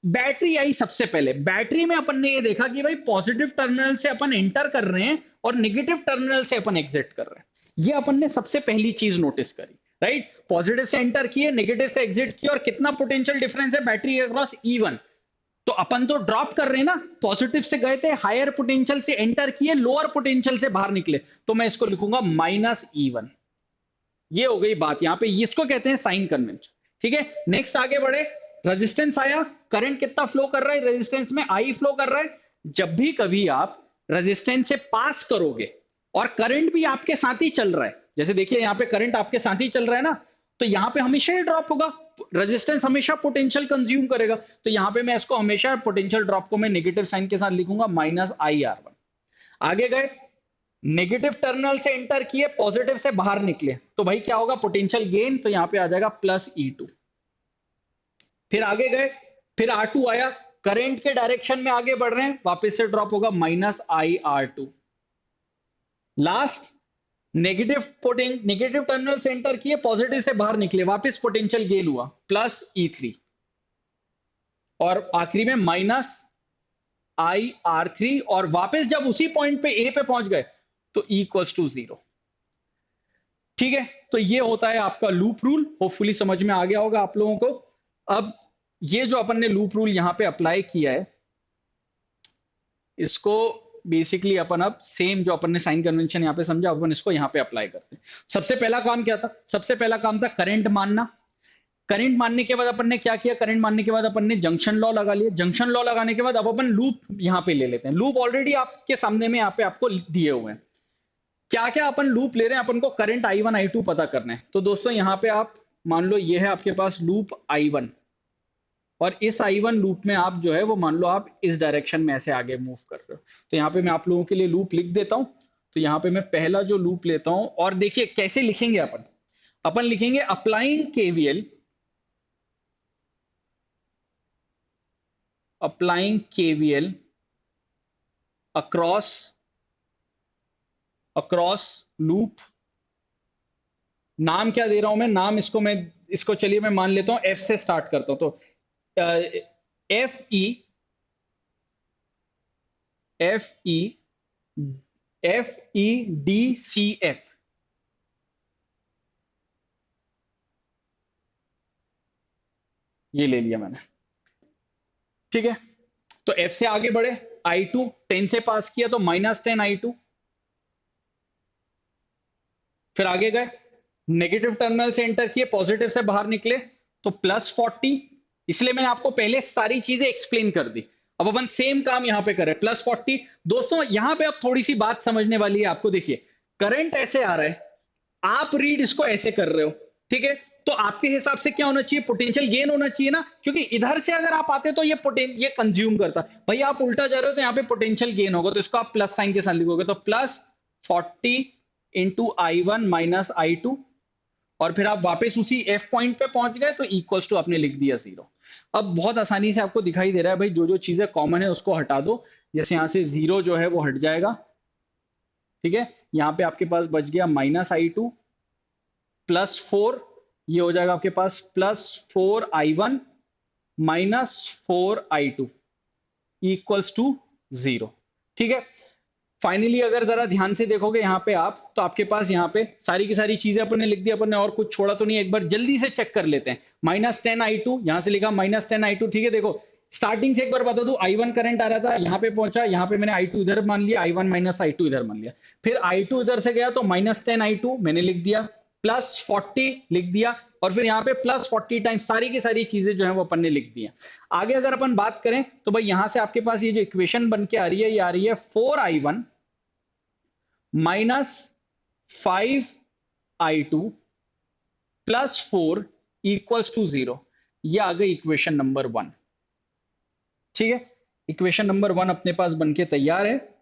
बैटरी आई सबसे पहले। बैटरी में अपन ने ये देखा कि भाई पॉजिटिव टर्मिनल से अपन एंटर कर रहे हैं और नेगेटिव टर्मिनल से अपन एग्जिट कर रहे हैं। ये अपन ने सबसे पहली चीज नोटिस करी, राइट। पॉजिटिव से एंटर किए, नेगेटिव से एग्जिट किए, और कितना पोटेंशियल डिफरेंस है बैटरी अक्रॉस E1। तो अपन तो ड्रॉप कर रहे हैं ना, पॉजिटिव से गए थे, हायर पोटेंशियल से एंटर किए, लोअर पोटेंशियल से बाहर निकले, तो मैं इसको लिखूंगा -E1। ये हो गई बात, यहां पे इसको कहते हैं साइन कन्वेंशन। ठीक है, नेक्स्ट आगे बढ़े। रेजिस्टेंस आया, करंट कितना फ्लो कर रहा है रेजिस्टेंस में, आई फ्लो कर रहा है। जब भी कभी आप रेजिस्टेंस से पास करोगे और करंट भी आपके साथ ही चल रहा है, जैसे देखिए यहां पे करंट आपके साथ ही चल रहा है ना, तो यहां पे हमेशा ही ड्रॉप होगा। रेजिस्टेंस हमेशा पोटेंशियल कंज्यूम करेगा, तो यहां पे मैं इसको हमेशा पोटेंशियल ड्रॉप को मैं नेगेटिव साइन के साथ लिखूंगा -IR1। आगे गए, नेगेटिव टर्मिनल से एंटर किए, पॉजिटिव से बाहर निकले, तो भाई क्या होगा, पोटेंशियल गेन, तो यहां पे आ जाएगा +E2। फिर आगे गए, फिर R2 आया, करंट के डायरेक्शन में आगे बढ़ रहे हैं, वापस से ड्रॉप होगा -IR2। लास्ट, नेगेटिव टर्मिनल से एंटर किए, पॉजिटिव से बाहर निकले, वापस पोटेंशियल गेन हुआ +E3, और आखिरी में -IR3, और वापस जब उसी पॉइंट पे ए पे पहुंच गए तो E = 0। ठीक है, तो ये होता है आपका लूप रूल। होपफुली समझ में आ गया होगा आप लोगों को। अब ये जो अपन ने लूप रूल यहां पे अप्लाई किया है, इसको बेसिकली अपन अब सेम जो अपन ने साइन कन्वेंशन यहां पे समझा, अपन इसको यहां पे अप्लाई करते हैं। सबसे पहला काम क्या था, सबसे पहला काम था करंट मानना। करंट मानने के बाद अपन ने क्या किया, करंट मानने के बाद अपन ने जंक्शन लॉ लगा लिया। जंक्शन लॉ लगाने के बाद अब अपन लूप यहां पे ले लेते हैं। लूप ऑलरेडी आपके सामने में यहां पे आपको दिए हुए हैं। क्या क्या अपन लूप ले रहे हैं, अपन को करंट I1 I2 पता करना है। तो दोस्तों यहां पे आप मान लो ये है आपके पास लूप I1, और इस I1 लूप में आप जो है वो मान लो आप इस डायरेक्शन में ऐसे आगे मूव कर रहे हो। तो यहाँ पे मैं आप लोगों के लिए लूप लिख देता हूं। तो यहाँ पे मैं पहला जो लूप लेता हूं, और देखिए कैसे लिखेंगे अपन, अपन लिखेंगे अप्लाइंग KVL, अक्रॉस लूप। नाम क्या दे रहा हूं मैं, नाम इसको चलिए मैं मान लेता हूं F से स्टार्ट करता हूं। तो FE FEDCF, ये ले लिया मैंने। ठीक है, तो F से आगे बढ़े, I2 10 से पास किया तो -10I2। फिर आगे गए, नेगेटिव टर्मिनल से एंटर किए, पॉजिटिव से बाहर निकले तो +40। इसलिए मैंने आपको पहले सारी चीजें एक्सप्लेन कर दी। अब अपन सेम काम यहां पे करें, +40। दोस्तों यहां पे अब थोड़ी सी बात समझने वाली है आपको। देखिए करंट ऐसे आ रहा है, आप रीड इसको ऐसे कर रहे हो, ठीक है। तो आपके हिसाब से क्या होना चाहिए, पोटेंशियल गेन होना चाहिए ना, क्योंकि इधर से अगर आप आते तो ये कंज्यूम करता। भाई आप उल्टा जा रहे हो तो यहाँ पे पोटेंशियल गेन होगा, तो इसको आप प्लस साइन के साथ लिखोगे, तो +40 × I1 - I2, और फिर आप वापस उसी F पॉइंट पे पहुंच गए तो इक्वल्स टू आपने लिख दिया 0। अब बहुत आसानी से आपको दिखाई दे रहा है भाई, जो जो चीजें कॉमन है उसको हटा दो। जैसे यहां से 0 जो है वो हट जाएगा, ठीक है। यहां पे आपके पास बच गया -I2 +4, ये हो जाएगा आपके पास +4I1 -4I2 इक्वल्स टू 0। ठीक है, फाइनली अगर जरा ध्यान से देखोगे यहाँ पे आप, तो आपके पास यहाँ पे सारी की सारी चीजें अपन ने लिख दी, अपन ने और कुछ छोड़ा तो नहीं। एक बार जल्दी से चेक कर लेते हैं। -10I2 यहां से लिखा, -10I2, ठीक है। देखो स्टार्टिंग से एक बार बता दूं, I1 करंट आ रहा था, यहाँ पे पहुंचा, यहाँ पे मैंने I2 इधर मान लिया, I1 - I2 इधर मान लिया। फिर I2 इधर से गया तो -10I2 मैंने लिख दिया, +40 लिख दिया, और फिर यहाँ पे प्लस 40 टाइम्स, सारी की सारी चीजें जो है वो अपन ने लिख दी हैं। आगे अगर अपन बात करें तो भाई यहां से आपके पास ये जो इक्वेशन बन के आ रही है, ये आ रही है 4i1 minus 5i2 plus 4 equals to 0। ये आ गई इक्वेशन नंबर 1। ठीक है, इक्वेशन नंबर 1 अपने पास बनके तैयार है।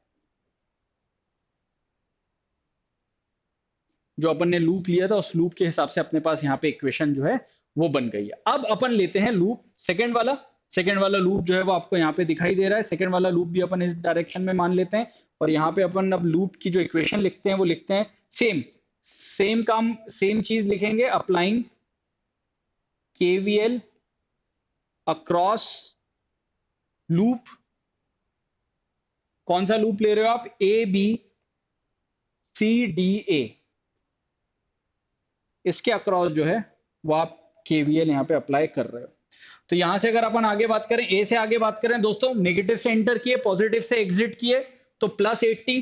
जो अपन ने लूप लिया था उस लूप के हिसाब से अपने पास यहाँ पे इक्वेशन जो है वो बन गई है। अब अपन लेते हैं लूप सेकंड वाला। सेकंड वाला लूप जो है वो आपको यहाँ पे दिखाई दे रहा है। सेकंड वाला लूप भी अपन इस डायरेक्शन में मान लेते हैं, और यहाँ पे अपन अब लूप की जो इक्वेशन लिखते हैं वो लिखते हैं सेम काम, सेम चीज लिखेंगे, अप्लाइंग KVL अक्रॉस लूप। कौन सा लूप ले रहे हो आप? ABCDA, इसके अक्रॉस जो है वो आप KVL यहाँ पे अप्लाई कर रहे हो। तो यहां से अगर अपन आगे बात करें, ए से आगे बात करें दोस्तों, नेगेटिव से एंटर किए, पॉजिटिव से एग्जिट किए, तो प्लस 80,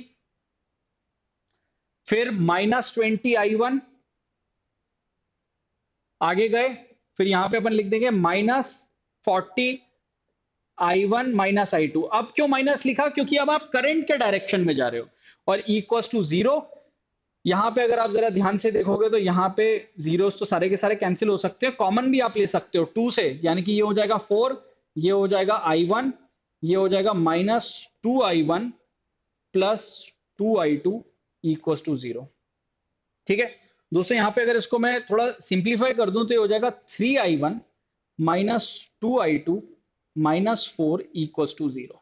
फिर माइनस 20i1, आगे गए, फिर यहां पे अपन लिख देंगे माइनस 40i1 माइनस i2। अब क्यों माइनस लिखा? क्योंकि अब आप करंट के डायरेक्शन में जा रहे हो, और इक्वल्स टू 0। यहां पे अगर आप जरा ध्यान से देखोगे तो यहां पे जीरोस तो सारे के सारे कैंसिल हो सकते हैं, कॉमन भी आप ले सकते हो 2 से, यानी कि ये हो जाएगा 4, ये हो जाएगा i1, ये हो जाएगा minus 2i1 plus 2i2 equals to 0। ठीक है दोस्तों, यहां पे अगर इसको मैं थोड़ा सिंप्लीफाई कर दूं तो ये हो जाएगा 3i1 minus 2i2 minus 4 equals to 0।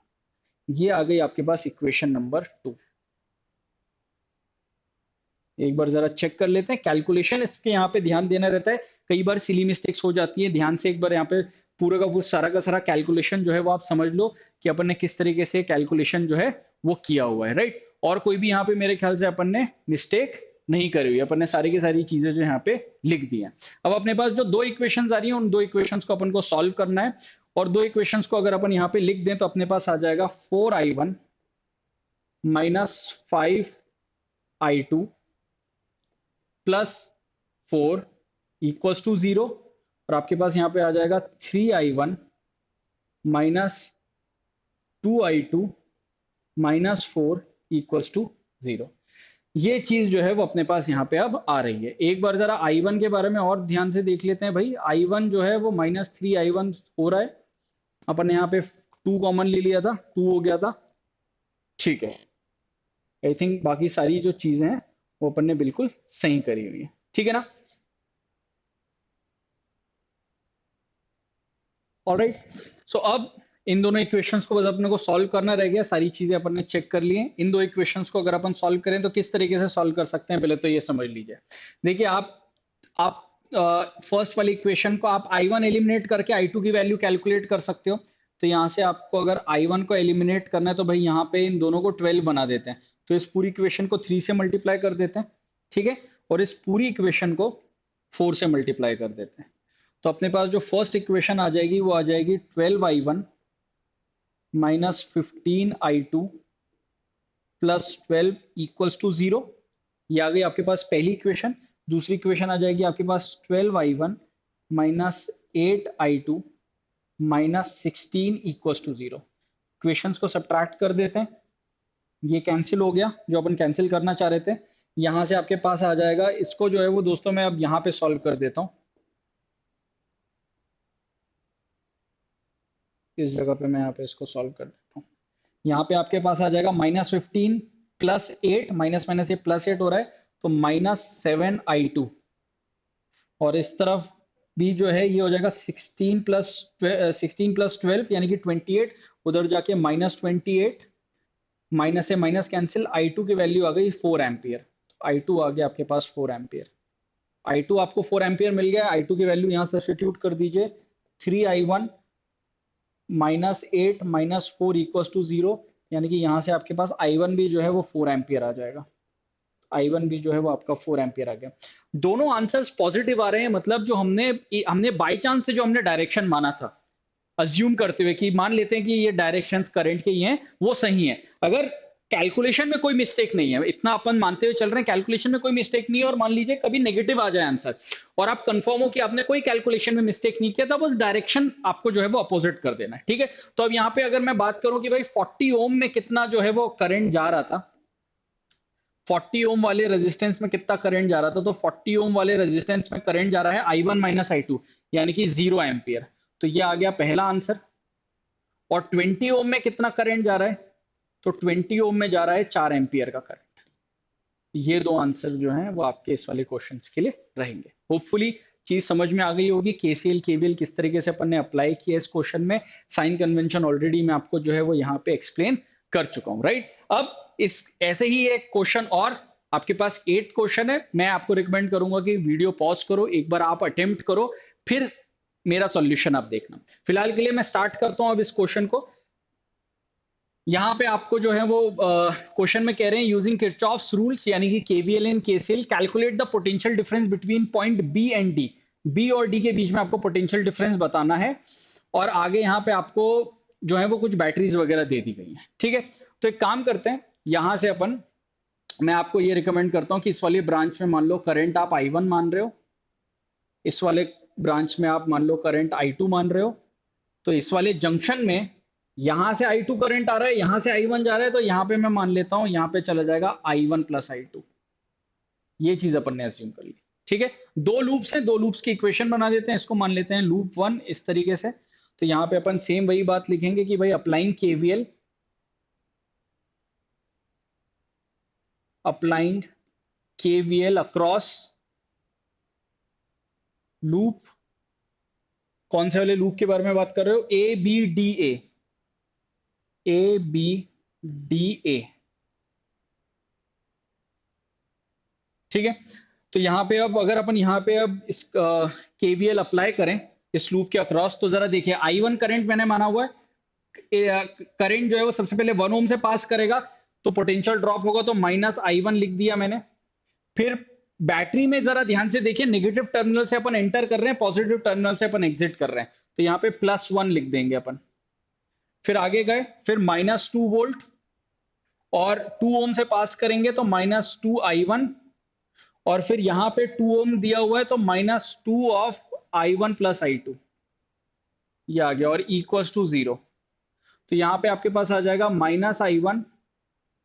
ये आ गई आपके पास इक्वेशन नंबर 2। एक बार जरा चेक कर लेते हैं कैलकुलेशन, इसके यहाँ पे ध्यान देना रहता है, कई बार सिली मिस्टेक्स हो जाती है। ध्यान से एक बार यहाँ पे पूरा का पूरा सारा का सारा कैलकुलेशन जो है वो आप समझ लो कि अपन ने किस तरीके से कैलकुलेशन जो है वो किया हुआ है, राइट। और कोई भी यहाँ पे मेरे ख्याल से अपन ने मिस्टेक नहीं करी हुई, अपन ने सारी की सारी चीजें जो यहाँ पे लिख दी हैं। अब अपने पास जो दो इक्वेशन आ रही है उन दो इक्वेशंस को अपन को सॉल्व करना है, और दो इक्वेशंस को अगर अपन यहाँ पे लिख दें तो अपने पास आ जाएगा 4i1 minus 5i2 plus 4 equals to 0, और आपके पास यहाँ पे आ जाएगा 3i1 minus 2i2 minus 4 equals to 0। ये चीज जो है वो अपने पास यहाँ पे अब आ रही है। एक बार जरा i1 के बारे में और ध्यान से देख लेते हैं भाई। i1 जो है वो माइनस 3i1 हो रहा है, अपन ने यहाँ पे 2 कॉमन ले लिया था, 2 हो गया था। ठीक है, आई थिंक बाकी सारी जो चीजें हैं वो अपन ने बिल्कुल सही करी हुई है, ठीक है ना। ऑलराइट, सो अब इन दोनों इक्वेशंस को बस अपने को सॉल्व करना रह गया। सारी चीजें अपन ने चेक कर ली हैं। इन दो इक्वेशंस को अगर अपन सॉल्व करें तो किस तरीके से सॉल्व कर सकते हैं, पहले तो ये समझ लीजिए। देखिए आप फर्स्ट वाली इक्वेशन को आप i1 एलिमिनेट करके i2 की वैल्यू कैलकुलेट कर सकते हो। तो यहां से आपको अगर i1 को एलिमिनेट करना है तो भाई यहाँ पे इन दोनों को 12 बना देते हैं, तो इस पूरी इक्वेशन को 3 से मल्टीप्लाई कर देते हैं, ठीक है, और इस पूरी इक्वेशन को 4 से मल्टीप्लाई कर देते हैं। तो अपने पास जो फर्स्ट इक्वेशन आ जाएगी वो आ जाएगी 12i1 minus 15i2 plus 12 equals to 0। ये आ गई आपके पास पहली इक्वेशन। दूसरी इक्वेशन आ जाएगी आपके पास 12i1 minus 8i2 minus 16 equals to 0। Equations को सब्ट्रैक्ट कर देते हैं, ये कैंसिल हो गया जो अपन कैंसिल करना चाह रहे थे। यहां से आपके पास आ जाएगा, इसको जो है वो दोस्तों मैं अब यहां पे सॉल्व कर देता हूं। इस जगह पे मैं यहाँ पे इसको सॉल्व कर देता हूँ। यहाँ पे आपके पास आ जाएगा माइनस 15 प्लस 8, माइनस माइनस ये प्लस 8 हो रहा है, तो माइनस 7i2, और इस तरफ भी जो है ये हो जाएगा 16 प्लस 12 यानी कि 28, उधर जाके माइनस 28, माइनस से माइनस कैंसिल, i2 की वैल्यू आ गई 4 एम्पियर। i2 आ गया आपके पास 4 एम्पियर। i2 आपको 4 एम्पियर मिल गया। i2 की वैल्यू यहाँ सब्स्टिट्यूट कर दीजिए, 3i1 minus 8 minus 4 equals to 0, यानी कि यहां से आपके पास i1 भी जो है वो 4 एम्पियर आ जाएगा। i1 भी जो है वो आपका 4 एम्पियर आ गया। दोनों आंसर्स पॉजिटिव आ रहे हैं, मतलब जो हमने बाय चांस से जो हमने डायरेक्शन माना था, अज्यूम करते हुए कि मान लेते हैं कि ये डायरेक्शंस करंट के ही हैं, वो सही है। अगर कैलकुलेशन में कोई मिस्टेक नहीं है, इतना अपन मानते हुए चल रहे हैं, कैलकुलेशन में कोई मिस्टेक नहीं है। और मान लीजिए कभी नेगेटिव आ जाए आंसर और आप कंफर्म हो कि आपने कोई कैलकुलेशन में मिस्टेक नहीं किया, तब उस डायरेक्शन आपको जो है वो अपोजिट कर देना है, ठीक है। तो अब यहाँ पे अगर मैं बात करूं कि भाई 40 ओम में कितना जो है वो करंट जा रहा था, 40 ओम वाले रेजिस्टेंस में कितना करंट जा रहा था, तो 40 ओम वाले रेजिस्टेंस में करंट जा रहा है I1 माइनस I2 यानी कि 0 एम्पियर। तो ये आ गया पहला आंसर। और 20 ओम में कितना करंट जा रहा है, तो 20 ओम में जा रहा है 4 एम्पियर का करंट। ये दो आंसर जो हैं वो आपके इस वाले क्वेश्चंस के लिए रहेंगे। होपफुली चीज समझ में आ गई होगी, केसीएल केवीएल किस तरीके से अपन ने अप्लाई किया इस क्वेश्चन में। साइन कन्वेंशन ऑलरेडी मैं आपको जो है वो यहाँ पे एक्सप्लेन कर चुका हूँ, राइट। अब इस ऐसे ही एक क्वेश्चन और आपके पास 8th क्वेश्चन है। मैं आपको रिकमेंड करूंगा कि वीडियो पॉज करो, एक बार आप अटेम्प्ट करो, फिर मेरा सॉल्यूशन आप देखना। फिलहाल के लिए मैं स्टार्ट करता हूं अब इस क्वेश्चन को। यहाँ पे आपको जो है वो क्वेश्चन में कह रहे हैं यूजिंग किरचॉफ्स रूल्स यानी कि KVL and KCL calculate the potential difference between point B and D. B और डी के बीच में आपको पोटेंशियल डिफरेंस बताना है। और आगे यहाँ पे आपको जो है वो कुछ बैटरीज वगैरह दे दी गई हैं, ठीक है। तो एक काम करते हैं, यहाँ से अपन, मैं आपको ये रिकमेंड करता हूँ कि इस वाली ब्रांच में मान लो करंट आप I1 मान रहे हो, इस वाले ब्रांच में आप मान लो करंट I2 मान रहे हो। तो इस वाले जंक्शन में यहां से I2 करंट आ रहा है, यहां से I1 जा रहा है, तो यहां पे मैं मान लेता हूं यहां पे चला जाएगा I1 प्लस I2। ये चीज अपन ने अज्यूम कर ली, ठीक है। दो लूप्स हैं, दो लूप्स की इक्वेशन बना देते हैं, इसको मान लेते हैं लूप 1 इस तरीके से। तो यहां पे अपन सेम वही बात लिखेंगे कि भाई applying KVL, applying KVL across loop, कौन से वाले लूप के बारे में बात कर रहे हो, ए बी डी ए, ठीक है। तो यहाँ पे अब अगर अपन यहाँ पे अब इस केवीएल अप्लाई करें इस लूप के अक्रॉस, तो जरा देखिए I1 करंट मैंने माना हुआ है, करंट जो है वो सबसे पहले 1 ओम से पास करेगा तो पोटेंशियल ड्रॉप होगा, तो माइनस I1 लिख दिया मैंने। फिर बैटरी में जरा ध्यान से देखिए, नेगेटिव टर्मिनल से अपन एंटर कर रहे हैं, पॉजिटिव टर्मिनल से अपन एग्जिट कर रहे हैं, तो यहाँ पे +1 लिख देंगे अपन। फिर आगे गए, फिर -2 वोल्ट और 2 ओम से पास करेंगे तो -2 I1, और फिर यहाँ पे 2 ओम दिया हुआ है तो -2 ऑफ I1 प्लस I2, ये आ गया, और इक्वल्स टू 0। तो यहाँ पे आपके पास आ जाएगा -I1,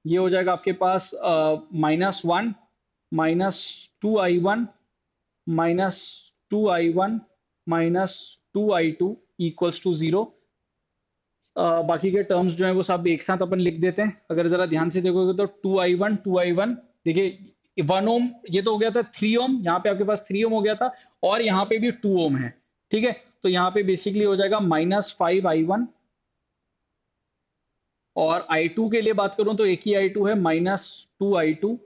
ये हो जाएगा आपके पास -1, -2I1, -2I1, -2I2 equals to 0। बाकी के टर्म्स जो है वो सब एक साथ अपन लिख देते हैं। अगर जरा ध्यान से देखोगे तो 2I1 देखिए 1 ओम ये तो हो गया था, 3 ओम यहाँ पे आपके पास 3 ओम हो गया था, और यहाँ पे भी 2 ओम है, ठीक है। तो यहाँ पे बेसिकली हो जाएगा -5I1, और I2 के लिए बात करूं तो एक ही I2 है, -2I2,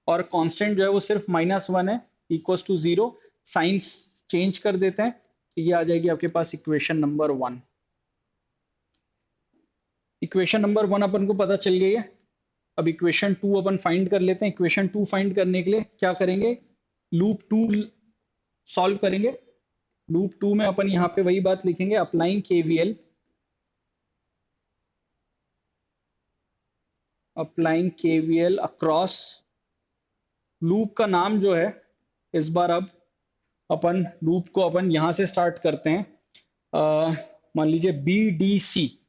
और कांस्टेंट जो है वो सिर्फ -1 है, इक्वल्स टू 0। साइंस चेंज कर देते हैं, ये आ जाएगी आपके पास इक्वेशन नंबर 1। इक्वेशन नंबर 1 अपन को पता चल गई है। अब इक्वेशन 2 अपन फाइंड कर लेते हैं। इक्वेशन 2 फाइंड करने के लिए क्या करेंगे, लूप 2 सॉल्व करेंगे। लूप 2 में अपन यहाँ पे वही बात लिखेंगे, applying KVL, applying KVL across loop का नाम जो है, इस बार अब अपन लूप को अपन यहां से स्टार्ट करते हैं। मान लीजिए B D C,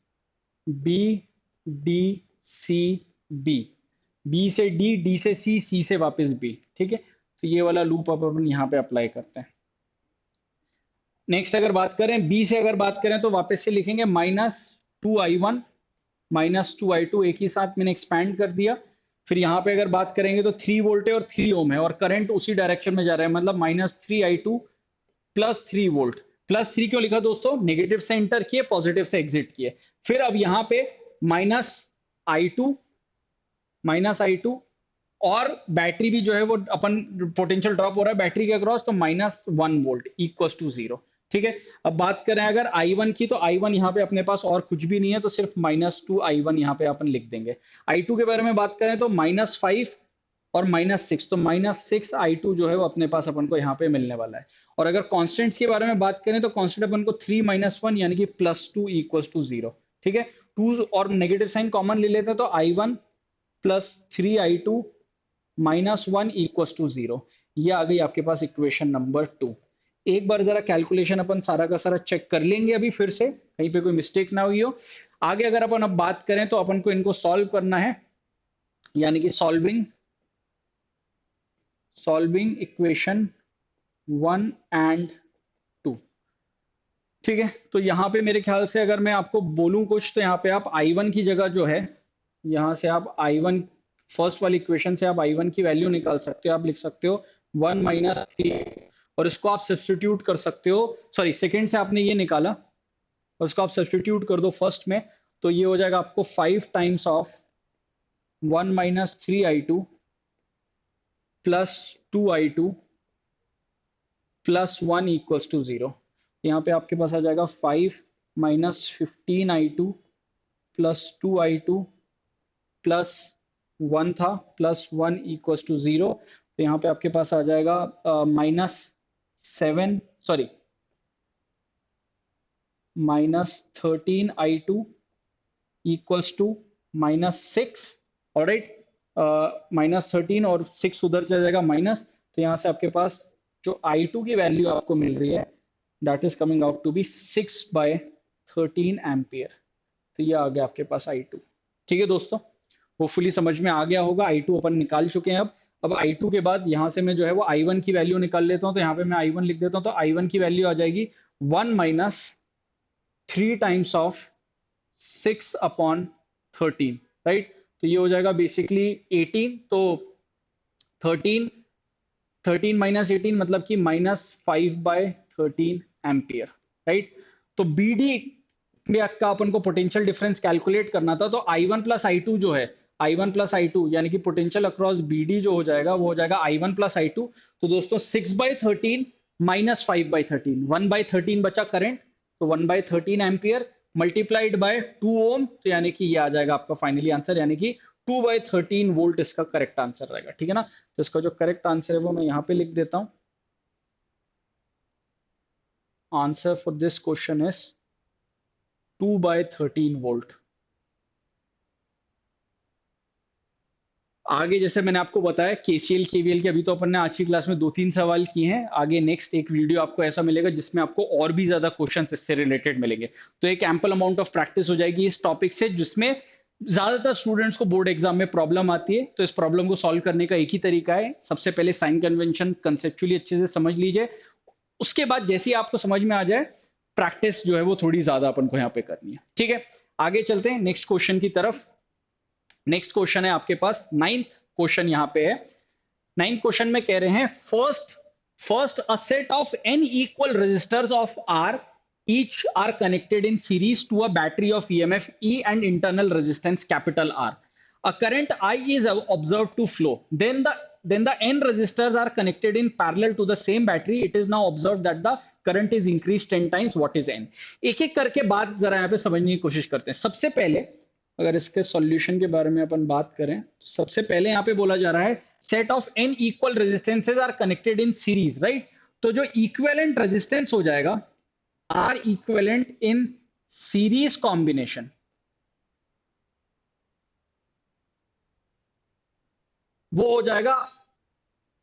B D C B, B से डी, डी से सी, सी से वापस बी, ठीक है। तो ये वाला लूप अब अपन यहाँ पे अप्लाई करते हैं। नेक्स्ट अगर बात करें बी से, अगर बात करें तो वापस से लिखेंगे -2I1, -2I2, एक ही साथ मैंने एक्सपैंड कर दिया। फिर यहाँ पे अगर बात करेंगे तो 3 वोल्ट है और 3 ओम है, और करंट उसी डायरेक्शन में जा रहा है, मतलब -3I2 +3 वोल्ट। +3 क्यों लिखा दोस्तों, नेगेटिव से एंटर किए, पॉजिटिव से एग्जिट किए। फिर अब यहाँ पे -I2, और बैटरी भी जो है वो अपन पोटेंशियल ड्रॉप हो रहा है बैटरी के अक्रॉस, तो -1 वोल्ट इक्वल्स टू 0, ठीक है। अब बात करें अगर I1 की, तो I1 यहाँ पे अपने पास और कुछ भी नहीं है, तो सिर्फ -2I1 यहाँ पे अपन लिख देंगे। I2 के बारे में बात करें तो -5 और -6, तो -6I2 जो है वो अपने पास अपन को यहाँ पे मिलने वाला है। और अगर कॉन्स्टेंट्स के बारे में बात करें तो कॉन्स्टेंट अपन को 3 - 1 यानी कि +2 इक्वल्स टू 0, ठीक है। 2 और नेगेटिव साइन कॉमन ले लेते हैं, तो I1 plus 3i2 -1 equals to 0। ये आ गई आपके पास इक्वेशन नंबर 2। एक बार जरा कैलकुलेशन अपन सारा का सारा चेक कर लेंगे अभी फिर से, कहीं पे कोई मिस्टेक ना हुई हो। आगे अगर अपन अब बात करें तो अपन को इनको सॉल्व करना है, यानी कि सॉल्विंग इक्वेशन 1 एंड 2। ठीक है, तो यहाँ पे मेरे ख्याल से अगर मैं आपको बोलूं कुछ, तो यहाँ पे आप I1 की जगह जो है, यहाँ से आप I1 फर्स्ट वाली इक्वेशन से आप I1 की वैल्यू निकाल सकते हो। आप लिख सकते हो 1 माइनस 3, और इसको आप सब्स्टिट्यूट कर सकते हो। सॉरी, सेकेंड से आपने ये निकाला और उसको आप सब्स्टिट्यूट कर दो फर्स्ट में, तो ये हो जाएगा आपको 5 times of 1 minus 3i2 plus 2i2 plus 1 equals to 0। यहाँ पे आपके पास आ जाएगा 5 minus 15i2 plus 2i2 plus 1 था, प्लस 1 इक्वल्स टू 0। तो यहाँ पे आपके पास आ जाएगा -13i2 इक्वल्स टू -6। ऑलराइट, -13 और 6 उधर चला जाएगा माइनस, तो यहाँ से आपके पास जो I2 की वैल्यू आपको मिल रही है, that is coming out to be 6/13 ampere. तो ये आ गया आपके पास I2। ठीक है दोस्तों, होपफुली समझ में आ गया होगा। I2 अपन निकाल चुके हैं। अब I2 के बाद यहाँ से मैं जो है वो I1 की वैल्यू निकाल लेता हूँ। तो यहाँ पे मैं I1 लिख देता हूँ, तो I1 की वैल्यू आ जाएगी 1 माइनस 3 टाइम्स ऑफ 6/13, राइट। तो ये हो जाएगा बेसिकली 18। तो 13 माइनस 18 मतलब कि -5/13 एम्पियर, राइट। तो BD का अपन को पोटेंशियल डिफरेंस कैलकुलेट करना था। तो I1 प्लस I2 जो है, I1 प्लस I2 यानी कि पोटेंशियल अक्रॉस BD जो हो जाएगा वो हो जाएगा I1 प्लस I2। तो दोस्तों 6/13 माइनस 5/13, 1/13 बचा करंट, तो 1/13 एम्पियर मल्टीप्लाइड बाय 2 ओम, तो यानी कि ये आ जाएगा आपका फाइनली आंसर, यानी कि 2/13 वोल्ट इसका करेक्ट आंसर रहेगा। ठीक है ना, तो इसका जो करेक्ट आंसर है वो मैं यहाँ पे लिख देता हूँ। Answer for this question is 2/13 volt. आगे जैसे मैंने आपको बताया KCL KVL के अभी तो अपन ने आज की क्लास में 2-3 सवाल किए हैं। आगे नेक्स्ट एक वीडियो आपको ऐसा मिलेगा जिसमें आपको और भी ज्यादा क्वेश्चंस इससे रिलेटेड मिलेंगे। तो एक एम्पल अमाउंट ऑफ प्रैक्टिस हो जाएगी इस टॉपिक से, जिसमें ज्यादातर स्टूडेंट्स को बोर्ड एग्जाम में प्रॉब्लम आती है। तो इस प्रॉब्लम को सॉल्व करने का एक ही तरीका है, सबसे पहले साइन कन्वेंशन कंसेप्चुअली अच्छे से समझ लीजिए। उसके बाद जैसे ही आपको समझ में आ जाए, प्रैक्टिस जो है वो थोड़ी ज्यादा अपन को यहाँ पे करनी है। ठीक है, आगे चलते हैं नेक्स्ट क्वेश्चन की तरफ। नेक्स्ट क्वेश्चन है आपके पास 9th क्वेश्चन यहाँ पे है। 9th क्वेश्चन में कह रहे हैं first a set of n equal resistors of R each are connected in series to a battery of EMF E and internal resistance capital R. A current I is observed to flow. Then the n resistors are connected in parallel to the same battery. It is now observed that the current is increased 10 times. What is n? एक एक करके बात जरा यहाँ पे समझने की कोशिश करते हैं। सबसे पहले अगर इसके सॉल्यूशन के बारे में अपन बात करें, तो सबसे पहले यहाँ पे बोला जा रहा है set of n equal resistances are connected in series, right. तो जो इक्विवेलेंट रेजिस्टेंस हो जाएगा R equivalent in series combination, वो हो जाएगा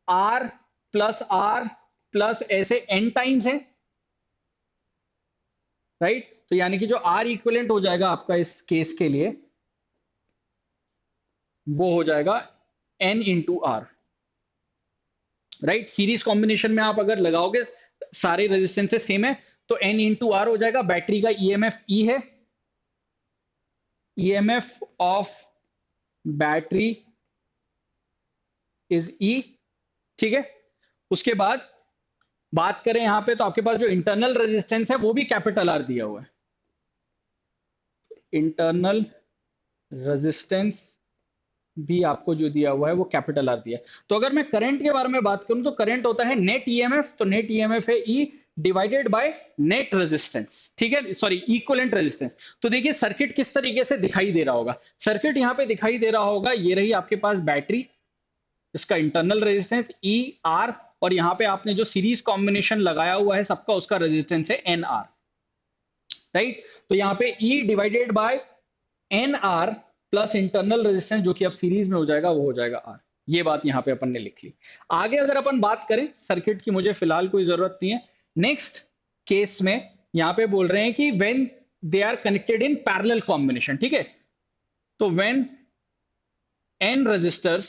R प्लस ऐसे n टाइम्स है, राइट। तो यानी कि जो R इक्विवेलेंट हो जाएगा आपका इस केस के लिए, वो हो जाएगा n into R, right. Series combination में आप अगर लगाओगे सारे रेजिस्टेंसेस सेम है, तो n इंटू आर हो जाएगा। बैटरी का EMF E है, EMF of battery is E, ठीक है। उसके बाद बात करें यहां पे, तो आपके पास जो इंटरनल रेजिस्टेंस है वो भी कैपिटल R दिया हुआ है। इंटरनल रेजिस्टेंस भी आपको जो दिया हुआ है वो कैपिटल R दिया है। तो अगर मैं करंट के बारे में बात करूं, तो करंट होता है नेट EMF, तो नेट EMF है E divided by net resistance, ठीक है, सॉरी इक्विवेलेंट रेजिस्टेंस। तो देखिए सर्किट किस तरीके से दिखाई दे रहा होगा। सर्किट यहाँ पे दिखाई दे रहा होगा, ये रही आपके पास बैटरी, इसका इंटरनल रेजिस्टेंस E R, और यहाँ पे आपने जो सीरीज कॉम्बिनेशन लगाया हुआ है सबका, उसका रेजिस्टेंस है NR, राइट। तो यहाँ पे E divided by NR plus internal resistance जो कि अब सीरीज में हो जाएगा वो हो जाएगा आर। ये बात यहाँ पे अपन ने लिख ली। आगे अगर अपन बात करें सर्किट की, मुझे फिलहाल कोई जरूरत नहीं है। नेक्स्ट केस में यहाँ पे बोल रहे हैं कि when they are connected in parallel combination, ठीक है। तो when n resistors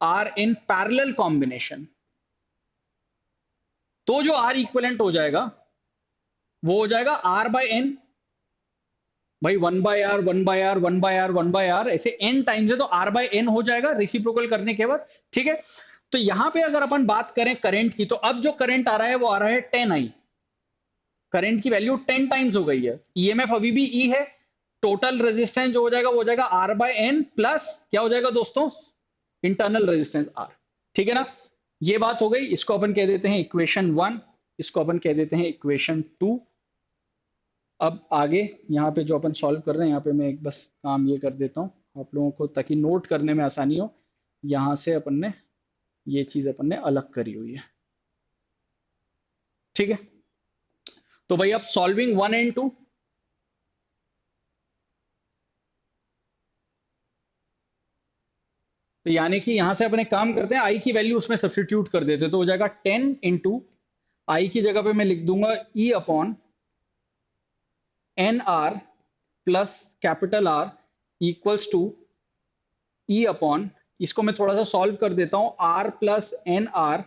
are in parallel combination, तो जो R इक्विवेलेंट हो जाएगा वो हो जाएगा R बाय एन। भाई 1 by R 1 by R 1 by R 1 by R ऐसे n टाइम्स है तो R बाय एन हो जाएगा रेसिप्रोकल करने के बाद, ठीक है। तो यहां पे अगर अपन बात करें करंट की, तो अब जो करंट आ रहा है वो आ रहा है 10i। करंट की वैल्यू 10 टाइम्स हो गई है। ईएमएफ अभी भी ई है। टोटल रेजिस्टेंस जो हो जाएगा वो हो जाएगा R बाय एन प्लस क्या हो जाएगा दोस्तों, इंटरनल रेजिस्टेंस R, ठीक है ना। ये बात हो गई। इसको अपन कह देते हैं इक्वेशन 1, इसको अपन कह देते हैं इक्वेशन 2। अब आगे यहाँ पे जो अपन सॉल्व कर रहे हैं, यहाँ पे मैं एक बस काम ये कर देता हूँ आप लोगों को ताकि नोट करने में आसानी हो। यहाँ से अपन ने ये चीज अपन ने अलग करी हुई है, ठीक है। तो भाई अब सॉल्विंग 1 एंड 2, तो यानी कि यहां से अपने काम करते हैं, आई की वैल्यू उसमें सब्स्टिट्यूट कर देते हैं, तो हो जाएगा 10 इंटू आई की जगह पे मैं लिख दूंगा E upon N R plus capital R equals to E upon, इसको मैं थोड़ा सा सॉल्व कर देता हूं, आर प्लस एन आर,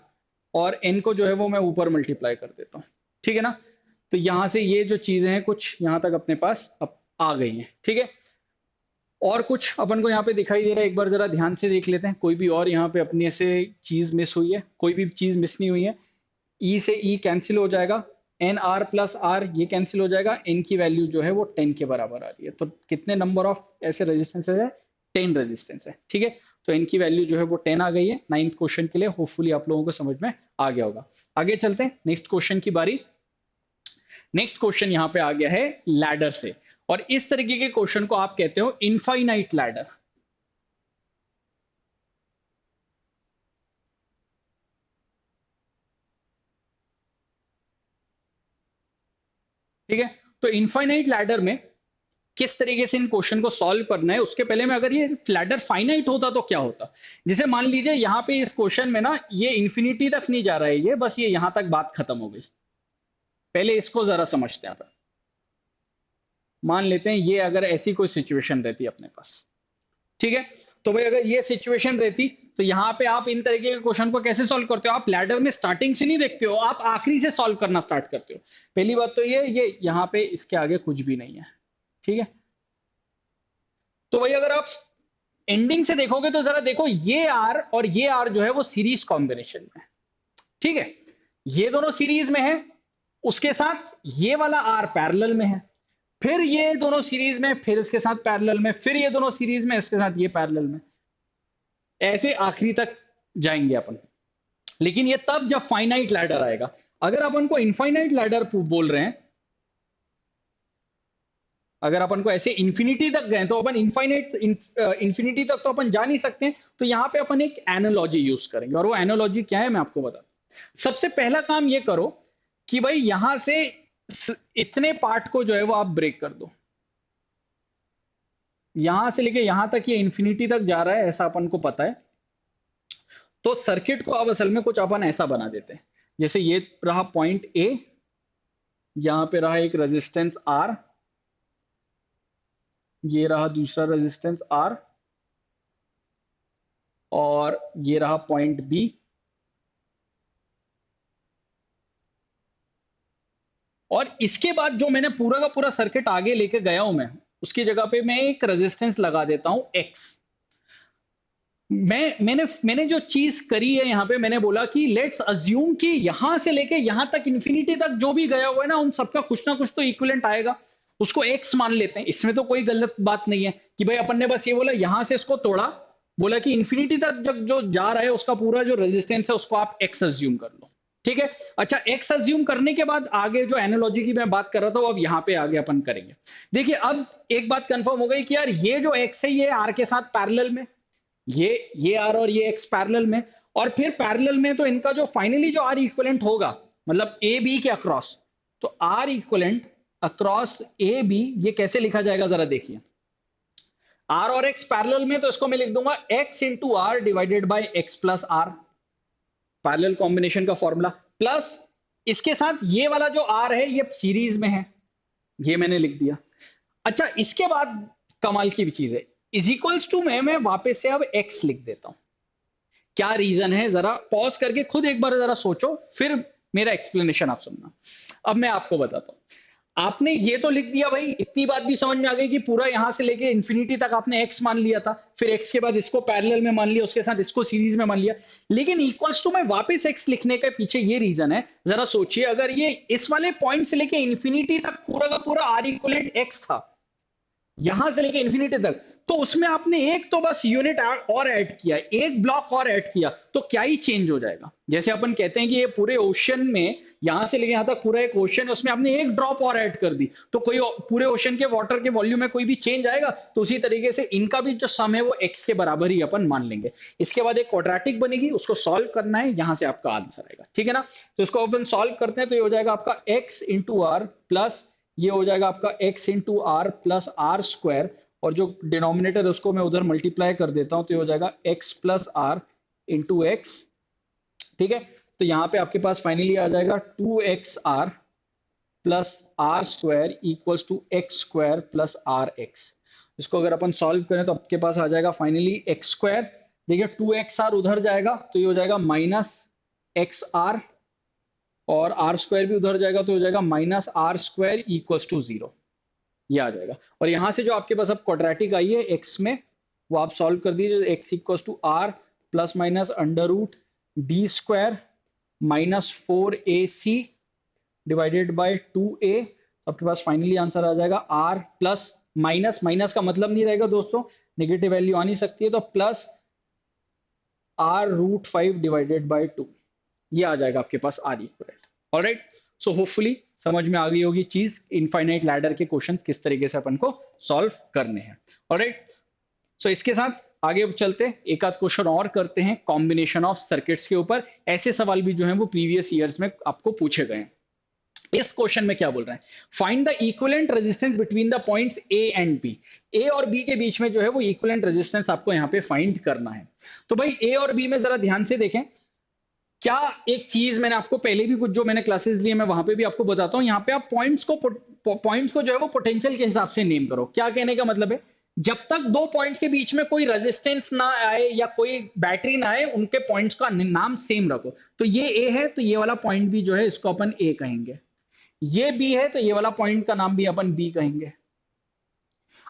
और एन को जो है वो मैं ऊपर मल्टीप्लाई कर देता हूं, ठीक है ना। तो यहां से ये जो चीजें हैं कुछ यहां तक अपने पास अब आ गई हैं, ठीक है। और कुछ अपन को यहाँ पे दिखाई दे रहा है, एक बार जरा ध्यान से देख लेते हैं, कोई भी और यहाँ पे अपने से चीज मिस हुई है, कोई भी चीज मिस नहीं हुई है। ई से ई कैंसिल हो जाएगा, एन आर प्लस आर ये कैंसिल हो जाएगा, एन की वैल्यू जो है वो 10 के बराबर आ रही है। तो कितने नंबर ऑफ ऐसे रेजिस्टेंस है, 10 रेजिस्टेंस है, ठीक है। तो इनकी वैल्यू जो है वो 10 आ गई है 9th क्वेश्चन के लिए। होपफुली आप लोगों को समझ में आ गया होगा। आगे चलते हैं, नेक्स्ट क्वेश्चन की बारी। नेक्स्ट क्वेश्चन यहाँ पे आ गया है लैडर से, और इस तरीके के क्वेश्चन को आप कहते हो इनफाइनाइट लैडर, ठीक है। तो इनफाइनाइट लैडर में किस तरीके से इन क्वेश्चन को सॉल्व करना है, उसके पहले में अगर ये लैडर फाइनाइट होता तो क्या होता। जैसे मान लीजिए यहाँ पे इस क्वेश्चन में ना ये इंफिनिटी तक नहीं जा रहा है, ये बस ये यहां तक बात खत्म हो गई। पहले इसको जरा समझते हैं। मान लेते हैं ये अगर ऐसी कोई सिचुएशन रहती अपने पास, ठीक है। तो भाई अगर ये सिचुएशन रहती तो यहाँ पे आप इन तरीके के क्वेश्चन को कैसे सॉल्व करते हो, आप लैडर में स्टार्टिंग से नहीं देखते हो, आप आखिरी से सॉल्व करना स्टार्ट करते हो। पहली बात तो ये यहाँ पे इसके आगे कुछ भी नहीं है, ठीक है। तो भाई अगर आप एंडिंग से देखोगे तो जरा देखो, ये आर और ये आर जो है वो सीरीज कॉम्बिनेशन में, ठीक है। ये दोनों सीरीज में है, उसके साथ ये वाला आर पैरेलल में है, फिर ये दोनों सीरीज में, फिर इसके साथ पैरेलल में, फिर ये दोनों सीरीज में, इसके साथ ये पैरेलल में, ऐसे आखिरी तक जाएंगे अपन। लेकिन ये तब जब फाइनाइट लैडर आएगा। अगर अपन को इनफाइनाइट लैडर बोल रहे हैं, अगर अपन को ऐसे इंफिनिटी तक गए तो अपन इंफिनिटी तक तो अपन जा नहीं सकते। तो यहां पे अपन एक एनालॉजी यूज करेंगे, और वो एनालॉजी क्या है मैं आपको बताता हूं। सबसे पहला काम ये करो कि भाई यहां से इतने पार्ट को जो है वो आप ब्रेक कर दो, यहां से लेके यहां तक ये इंफिनिटी तक जा रहा है ऐसा अपन को पता है। तो सर्किट को अब असल में कुछ अपन ऐसा बना देते हैं, जैसे ये रहा पॉइंट ए, यहां पे रहा एक रेजिस्टेंस आर, ये रहा दूसरा रेजिस्टेंस आर, और ये रहा पॉइंट बी, और इसके बाद जो मैंने पूरा का पूरा सर्किट आगे लेके गया हूं मैं, उसकी जगह पे मैं एक रेजिस्टेंस लगा देता हूं एक्स। मैंने जो चीज करी है यहां पे, मैंने बोला कि लेट्स अज्यूम कि यहां से लेके यहां तक इंफिनिटी तक जो भी गया हुआ है ना, उन सबका कुछ ना कुछ तो इक्विवेलेंट आएगा, उसको एक्स मान लेते हैं। इसमें तो कोई गलत बात नहीं है कि भाई अपन ने बस ये बोला यहां से इसको तोड़ा, बोला कि इंफिनिटी तक जब जो जा रहा है उसका पूरा जो रेजिस्टेंस है उसको आप एक्स अज्यूम कर लो, ठीक है। अच्छा, एक्स अज्यूम करने के बाद आगे जो एनालॉजी की मैं बात कर रहा था वो अब यहां पे आगे अपन करेंगे। देखिए अब एक बात कंफर्म हो गई कि यार ये जो एक्स है ये आर के साथ पैरेलल में, ये आर और ये एक्स पैरेलल में, और फिर पैरेलल में तो इनका जो फाइनली जो आर इक्विवेलेंट होगा, मतलब ए बी के अक्रॉस, तो R equivalent across A B, ये कैसे लिखा जाएगा जरा देखिए। आर और एक्स पैरेलल में, तो इसको मैं लिख दूंगा X into R divided by X plus R, parallel combination का फॉर्मूला। प्लस इसके साथ ये वाला जो आर है ये सीरीज में है, ये मैंने लिख दिया। अच्छा, इसके बाद कमाल की भी चीज है, इज इक्वल्स टू में मैं वापस से अब एक्स लिख देता हूं। क्या रीजन है, जरा पॉज करके खुद एक बार जरा सोचो, फिर मेरा एक्सप्लेनेशन आप सुनना। अब मैं आपको बताता हूं। आपने ये तो लिख दिया भाई, इतनी बात भी समझ में आ गई कि पूरा यहां से लेके इन्फिनिटी तक आपने एक्स मान लिया था, फिर एक्स के बाद इसको पैरेलल में मान लिया, उसके साथ इसको सीरीज में मान लिया। लेकिन इक्वल्स टू में वापस एक्स लिखने के पीछे ये रीजन है, जरा सोचिए, अगर ये इस वाले पॉइंट से लेके इन्फिनिटी तक पूरा का पूरा आर इक्वलेंट एक्स था, यहां से लेके इन्फिनिटी तक, तो उसमें आपने एक तो बस यूनिट और ऐड किया, एक ब्लॉक और ऐड किया, तो क्या ही चेंज हो जाएगा। जैसे अपन कहते हैं कि ये पूरे ओशन में, यहां से लेके यहां तक पूरा एक ओशन है, उसमें आपने एक ड्रॉप और ऐड कर दी, तो कोई पूरे ओशन के वाटर के वॉल्यूम में कोई भी चेंज आएगा। तो उसी तरीके से इनका भी जो सम है वो एक्स के बराबर ही अपन मान लेंगे। इसके बाद एक क्वाड्रेटिक बनेगी, उसको सॉल्व करना है, यहां से आपका आंसर आएगा, ठीक है ना। तो इसको अपन सॉल्व करते हैं, तो ये हो जाएगा आपका एक्स इंटू आर प्लस, ये हो जाएगा आपका X into R plus R square, और जो डिनोमिनेटर है उसको मैं उधर मल्टीप्लाई कर देता हूं, तो ये हो जाएगा X plus R into X, ठीक है। तो यहां पे आपके पास फाइनली आ जाएगा 2xr plus R square equals to X square plus R X. इसको अगर अपन सॉल्व करें तो आपके पास आ जाएगा फाइनली एक्स स्क्वायर, देखिए 2xr उधर जाएगा तो ये हो जाएगा माइनस एक्स आर, और आर स्क्वायर भी उधर जाएगा तो हो जाएगा minus R square equals to 0, ये आ जाएगा। और यहां से जो आपके पास अब क्वाड्रेटिक आई है एक्स में, वो आप सॉल्व कर दीजिए, X equals to R plus minus under root B square minus 4ac divided by 2a। आपके पास फाइनली आंसर आ जाएगा आर प्लस माइनस, माइनस का मतलब नहीं रहेगा दोस्तों, नेगेटिव वैल्यू आ नहीं सकती है, तो plus R root 5 divided by 2, ये आ जाएगा आपके पास R equivalent. Alright, so hopefully समझ में आ गई होगी चीज, इनफाइनाइट लैडर के क्वेश्चंस किस तरीके से अपन को सॉल्व करने हैं। ऑलराइट, सो इसके साथ आगे चलते हैं, एक आध क्वेश्चन और करते हैं कॉम्बिनेशन ऑफ सर्किट्स के ऊपर। ऐसे सवाल भी जो हैं वो प्रीवियस ईयर्स में आपको पूछे गए हैं। इस क्वेश्चन में क्या बोल रहे हैं, find the equivalent resistance between the points A and B. A और बी के बीच में जो है वो इक्विवेलेंट रेजिस्टेंस आपको यहाँ पे फाइंड करना है। तो भाई ए और बी में जरा ध्यान से देखें, क्या एक चीज मैंने आपको पहले भी कुछ जो मैंने क्लासेस लिए मैं वहां पे भी आपको बताता हूं, यहाँ पे आप पॉइंट्स को जो है वो पोटेंशियल के हिसाब से नेम करो। क्या कहने का मतलब है, जब तक दो पॉइंट्स के बीच में कोई रेजिस्टेंस ना आए या कोई बैटरी ना आए, उनके पॉइंट्स का नाम सेम रखो। तो ये ए है तो ये वाला पॉइंट भी जो है इसको अपन ए कहेंगे, ये बी है तो ये वाला पॉइंट का नाम भी अपन बी कहेंगे।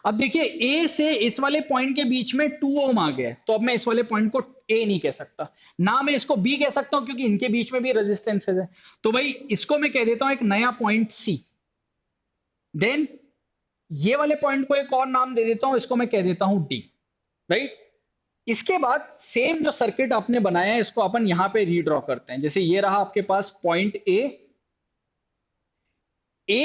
अब देखिए ए से इस वाले पॉइंट के बीच में 2 ओम आ गया है, तो अब मैं इस वाले पॉइंट को ए नहीं कह सकता ना, मैं इसको बी कह सकता हूं क्योंकि इनके बीच में भी रेजिस्टेंस है। तो भाई इसको मैं कह देता हूं एक नया पॉइंट सी। देन ये वाले पॉइंट को एक और नाम दे देता हूं, इसको मैं कह देता हूं डी। राइट, इसके बाद सेम जो सर्किट आपने बनाया है इसको अपन यहां पे रीड्रॉ करते हैं। जैसे ये रहा आपके पास पॉइंट ए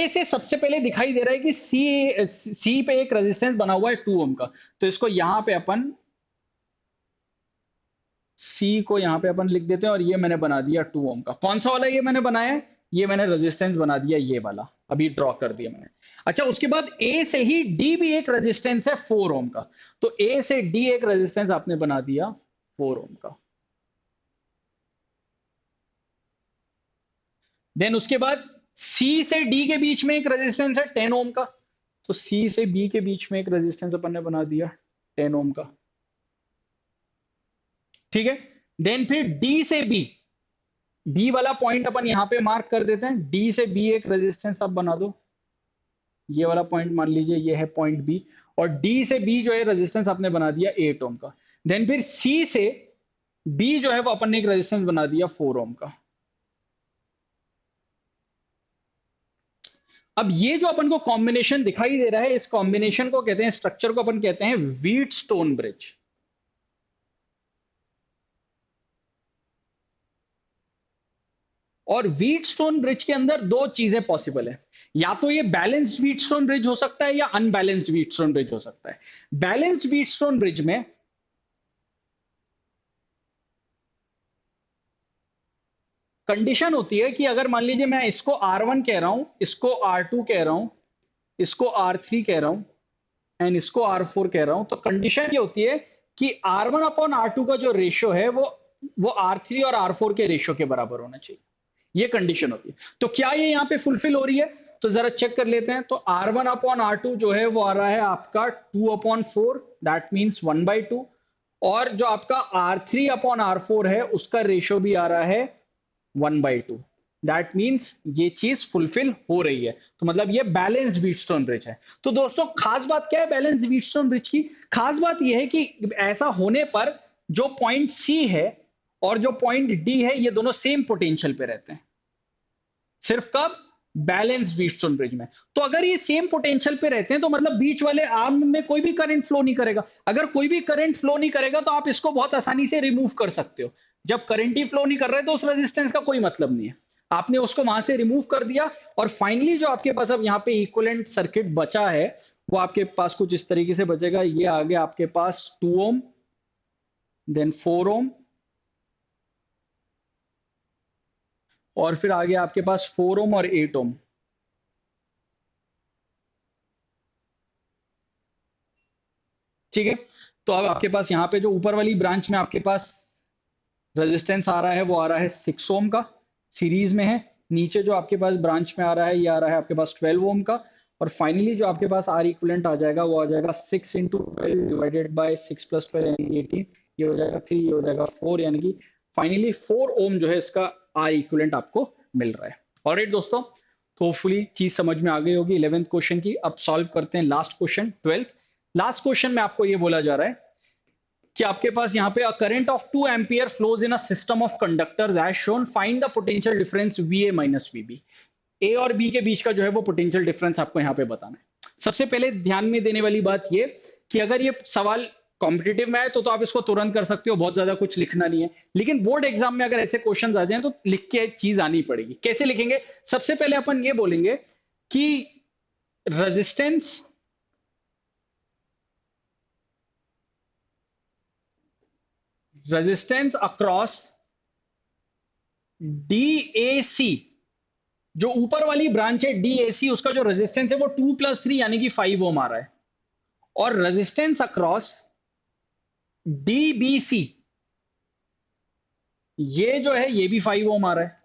से सबसे पहले दिखाई दे रहा है कि सी पे एक रेजिस्टेंस बना हुआ है 2 ओम का, तो इसको यहां पे अपन सी को यहां पे अपन लिख देते हैं, और ये मैंने बना दिया 2 ओम का। कौन सा वाला ये मैंने बनाया है, ये मैंने रेजिस्टेंस बना दिया ये वाला, अभी ड्रॉ कर दिया मैंने। अच्छा, उसके बाद ए से ही डी भी एक रेजिस्टेंस है 4 ओम का, तो ए से डी एक रेजिस्टेंस आपने बना दिया 4 ओम का। देन उसके बाद सी से डी के बीच में एक रेजिस्टेंस है 10 ओम का, तो सी से बी के बीच में एक रेजिस्टेंस अपन ने बना दिया 10 ओम का, ठीक है। देन फिर डी से बी, बी वाला पॉइंट अपन यहां पे मार्क कर देते हैं, डी से बी एक रेजिस्टेंस आप बना दो, ये वाला पॉइंट मान लीजिए ये है पॉइंट बी, और डी से बी जो है रेजिस्टेंस आपने बना दिया 8 ओम का। देन फिर सी से बी जो है वो अपन ने एक रेजिस्टेंस बना दिया 4 ओम का। अब ये जो अपन को कॉम्बिनेशन दिखाई दे रहा है, इस कॉम्बिनेशन को कहते हैं, स्ट्रक्चर को अपन कहते हैं व्हीट स्टोन ब्रिज। और व्हीट स्टोन ब्रिज के अंदर दो चीजें पॉसिबल है, या तो ये बैलेंस्ड व्हीट स्टोन ब्रिज हो सकता है या अनबैलेंस्ड व्हीट स्टोन ब्रिज हो सकता है। बैलेंस्ड व्हीट स्टोन ब्रिज में कंडीशन होती है कि अगर मान लीजिए मैं इसको R1 कह रहा हूं, इसको R2 कह रहा हूं, इसको R3 कह रहा हूं एंड इसको R4 कह रहा हूं, तो कंडीशन ये होती है कि R1 अपॉन R2 का जो रेशियो है वो R3 और R4 के रेशियो के बराबर होना चाहिए। ये कंडीशन होती है। तो क्या ये यहाँ पे फुलफिल हो रही है? तो जरा चेक कर लेते हैं। तो R1 अपॉन R2 जो है वो आ रहा है आपका 2 अपॉन 4, दैट मीन्स 1/2। और जो आपका R3 अपॉन R4 है उसका रेशियो भी आ रहा है 1/2। दैट मीन्स ये चीज फुलफिल हो रही है। तो मतलब ये बैलेंस व्हीटस्टोन ब्रिज है। तो दोस्तों खास बात क्या है बैलेंस व्हीटस्टोन ब्रिज की? खास बात ये है कि ऐसा होने पर जो पॉइंट सी है और जो पॉइंट डी है ये दोनों सेम पोटेंशियल पे रहते हैं। सिर्फ कब? बैलेंस व्हीटस्टोन ब्रिज में। तो अगर ये सेम पोटेंशियल पे रहते हैं तो मतलब बीच वाले आर्म में कोई भी करंट फ्लो नहीं करेगा। अगर कोई भी करंट फ्लो नहीं करेगा तो आप इसको बहुत आसानी से रिमूव कर सकते हो। जब करंट ही फ्लो नहीं कर रहा है तो उस रेजिस्टेंस का कोई मतलब नहीं है। आपने उसको वहां से रिमूव कर दिया और फाइनली जो आपके पास अब यहाँ पे इक्विवेलेंट सर्किट बचा है वो आपके पास कुछ इस तरीके से बचेगा। ये आगे आपके पास 2 ओम, देन 4 ओम, और फिर आगे आपके पास 4 ओम और 8 ओम। ठीक है। तो अब आपके पास यहाँ पे जो ऊपर वाली ब्रांच में आपके पास रेजिस्टेंस आ रहा है वो आ रहा है 6 ओम का, सीरीज में है। नीचे जो आपके पास ब्रांच में आ रहा है ये आ रहा है आपके पास 12 ओम का। और फाइनली जो आपके पास आर इक्विवेलेंट आ जाएगा वो आ जाएगा 6 इंटू 12 डिवाइडेड बाई 6 प्लस 12 यानी 18। ये हो जाएगा 3, ये हो जाएगा 4, यानी कि फाइनली 4 ओम जो है इसका आर इक्विवेलेंट आपको मिल रहा है। ऑलराइट दोस्तों, तो होपफुली चीज समझ में आ गई होगी 11th क्वेश्चन की। अब सॉल्व करते हैं last question 12th। Last question में आपको ये बोला जा रहा है कि आपके पास यहाँ पे current of 2 ampere flows in a system of conductors as shown, find the potential difference VA minus VB। A और बी के बीच का जो है वो पोटेंशियल डिफरेंस आपको यहाँ पे बताना है। सबसे पहले ध्यान में देने वाली बात ये कि अगर ये सवाल कॉम्पिटिटिव में है तो आप इसको तुरंत कर सकते हो, बहुत ज्यादा कुछ लिखना नहीं है। लेकिन बोर्ड एग्जाम में अगर ऐसे क्वेश्चंस आ जाएं तो लिख के चीज आनी पड़ेगी। कैसे लिखेंगे? सबसे पहले अपन ये बोलेंगे कि रेजिस्टेंस अक्रॉस DAC, जो ऊपर वाली ब्रांच है DAC उसका जो रेजिस्टेंस है वो 2 + 3 यानी कि 5 ओम आ रहा है। और रेजिस्टेंस अक्रॉस DBC ये जो है ये भी 5 ओम आ रहा है।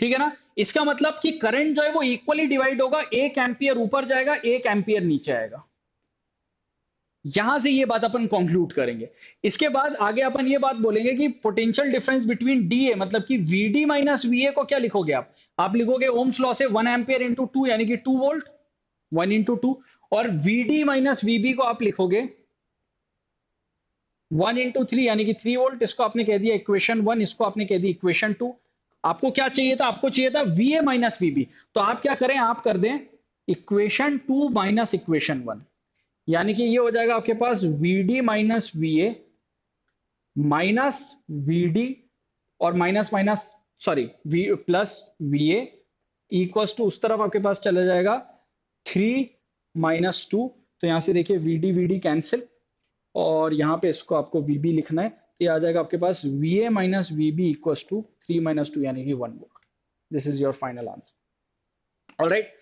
ठीक है ना? इसका मतलब कि करंट जो है वो इक्वली डिवाइड होगा, 1 एम्पियर ऊपर जाएगा, 1 एम्पियर नीचे आएगा। यहां से ये बात अपन कंक्लूड करेंगे। इसके बाद आगे अपन ये बात बोलेंगे कि पोटेंशियल डिफरेंस बिटवीन DA मतलब कि VD माइनस VA को क्या लिखोगे आप लिखोगे ओम्स लॉ से 1 एम्पियर इंटू 2 यानी कि 2 वोल्ट, 1 इंटू 2। और VD माइनस VB को आप लिखोगे 1 इंटू 3 यानी कि 3 वोल्ट। इसको आपने कह दिया इक्वेशन 1, इसको आपने कह दिया इक्वेशन 2। आपको क्या चाहिए था? आपको चाहिए था VA माइनस VB। तो आप क्या करें? आप कर दें इक्वेशन 2 माइनस इक्वेशन 1, यानी कि ये हो जाएगा आपके पास VD minus VA minus VD और minus minus sorry plus VA equals to उस तरफ आपके पास चला जाएगा 3 माइनस 2। तो यहां से देखिए VD VD कैंसिल और यहाँ पे इसको आपको VB लिखना है। तो ये आ जाएगा आपके पास VA minus VB equals to 3 minus 2 यानी कि 1 volt. This is your final answer. Alright,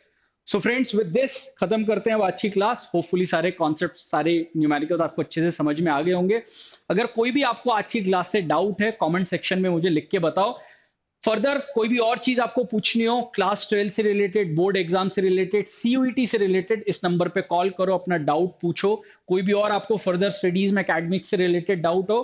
so friends with this खत्म करते हैं अब आज की क्लास। होपफुली सारे कॉन्सेप्ट सारे न्यूमेरिकल्स आपको अच्छे से समझ में आ गए होंगे। अगर कोई भी आपको आज की क्लास से डाउट है कमेंट सेक्शन में मुझे लिख के बताओ। फर्दर कोई भी और चीज आपको पूछनी हो क्लास 12 से रिलेटेड, बोर्ड एग्जाम से रिलेटेड, CUET से रिलेटेड, इस नंबर पे कॉल करो, अपना डाउट पूछो। कोई भी और आपको फर्दर स्टडीज में एकेडमिक से रिलेटेड डाउट हो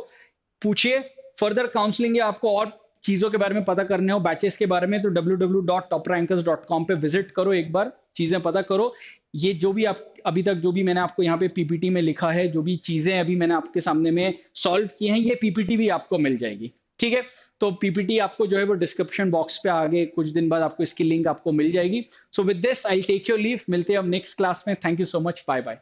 पूछिए। फर्दर काउंसलिंग या आपको और चीजों के बारे में पता करने हो बैचेस के बारे में तो www.toprankers.com पे विजिट करो, एक बार चीजें पता करो। ये जो भी आप अभी तक जो भी मैंने आपको यहाँ पे PPT में लिखा है, जो भी चीजें अभी मैंने आपके सामने में सॉल्व की हैं, ये PPT भी आपको मिल जाएगी। ठीक है, तो PPT आपको जो है वो डिस्क्रिप्शन बॉक्स पे आगे कुछ दिन बाद आपको इसकी लिंक आपको मिल जाएगी। So with this I take your leave. मिलते हैं अब नेक्स्ट क्लास में। Thank you so much, bye bye.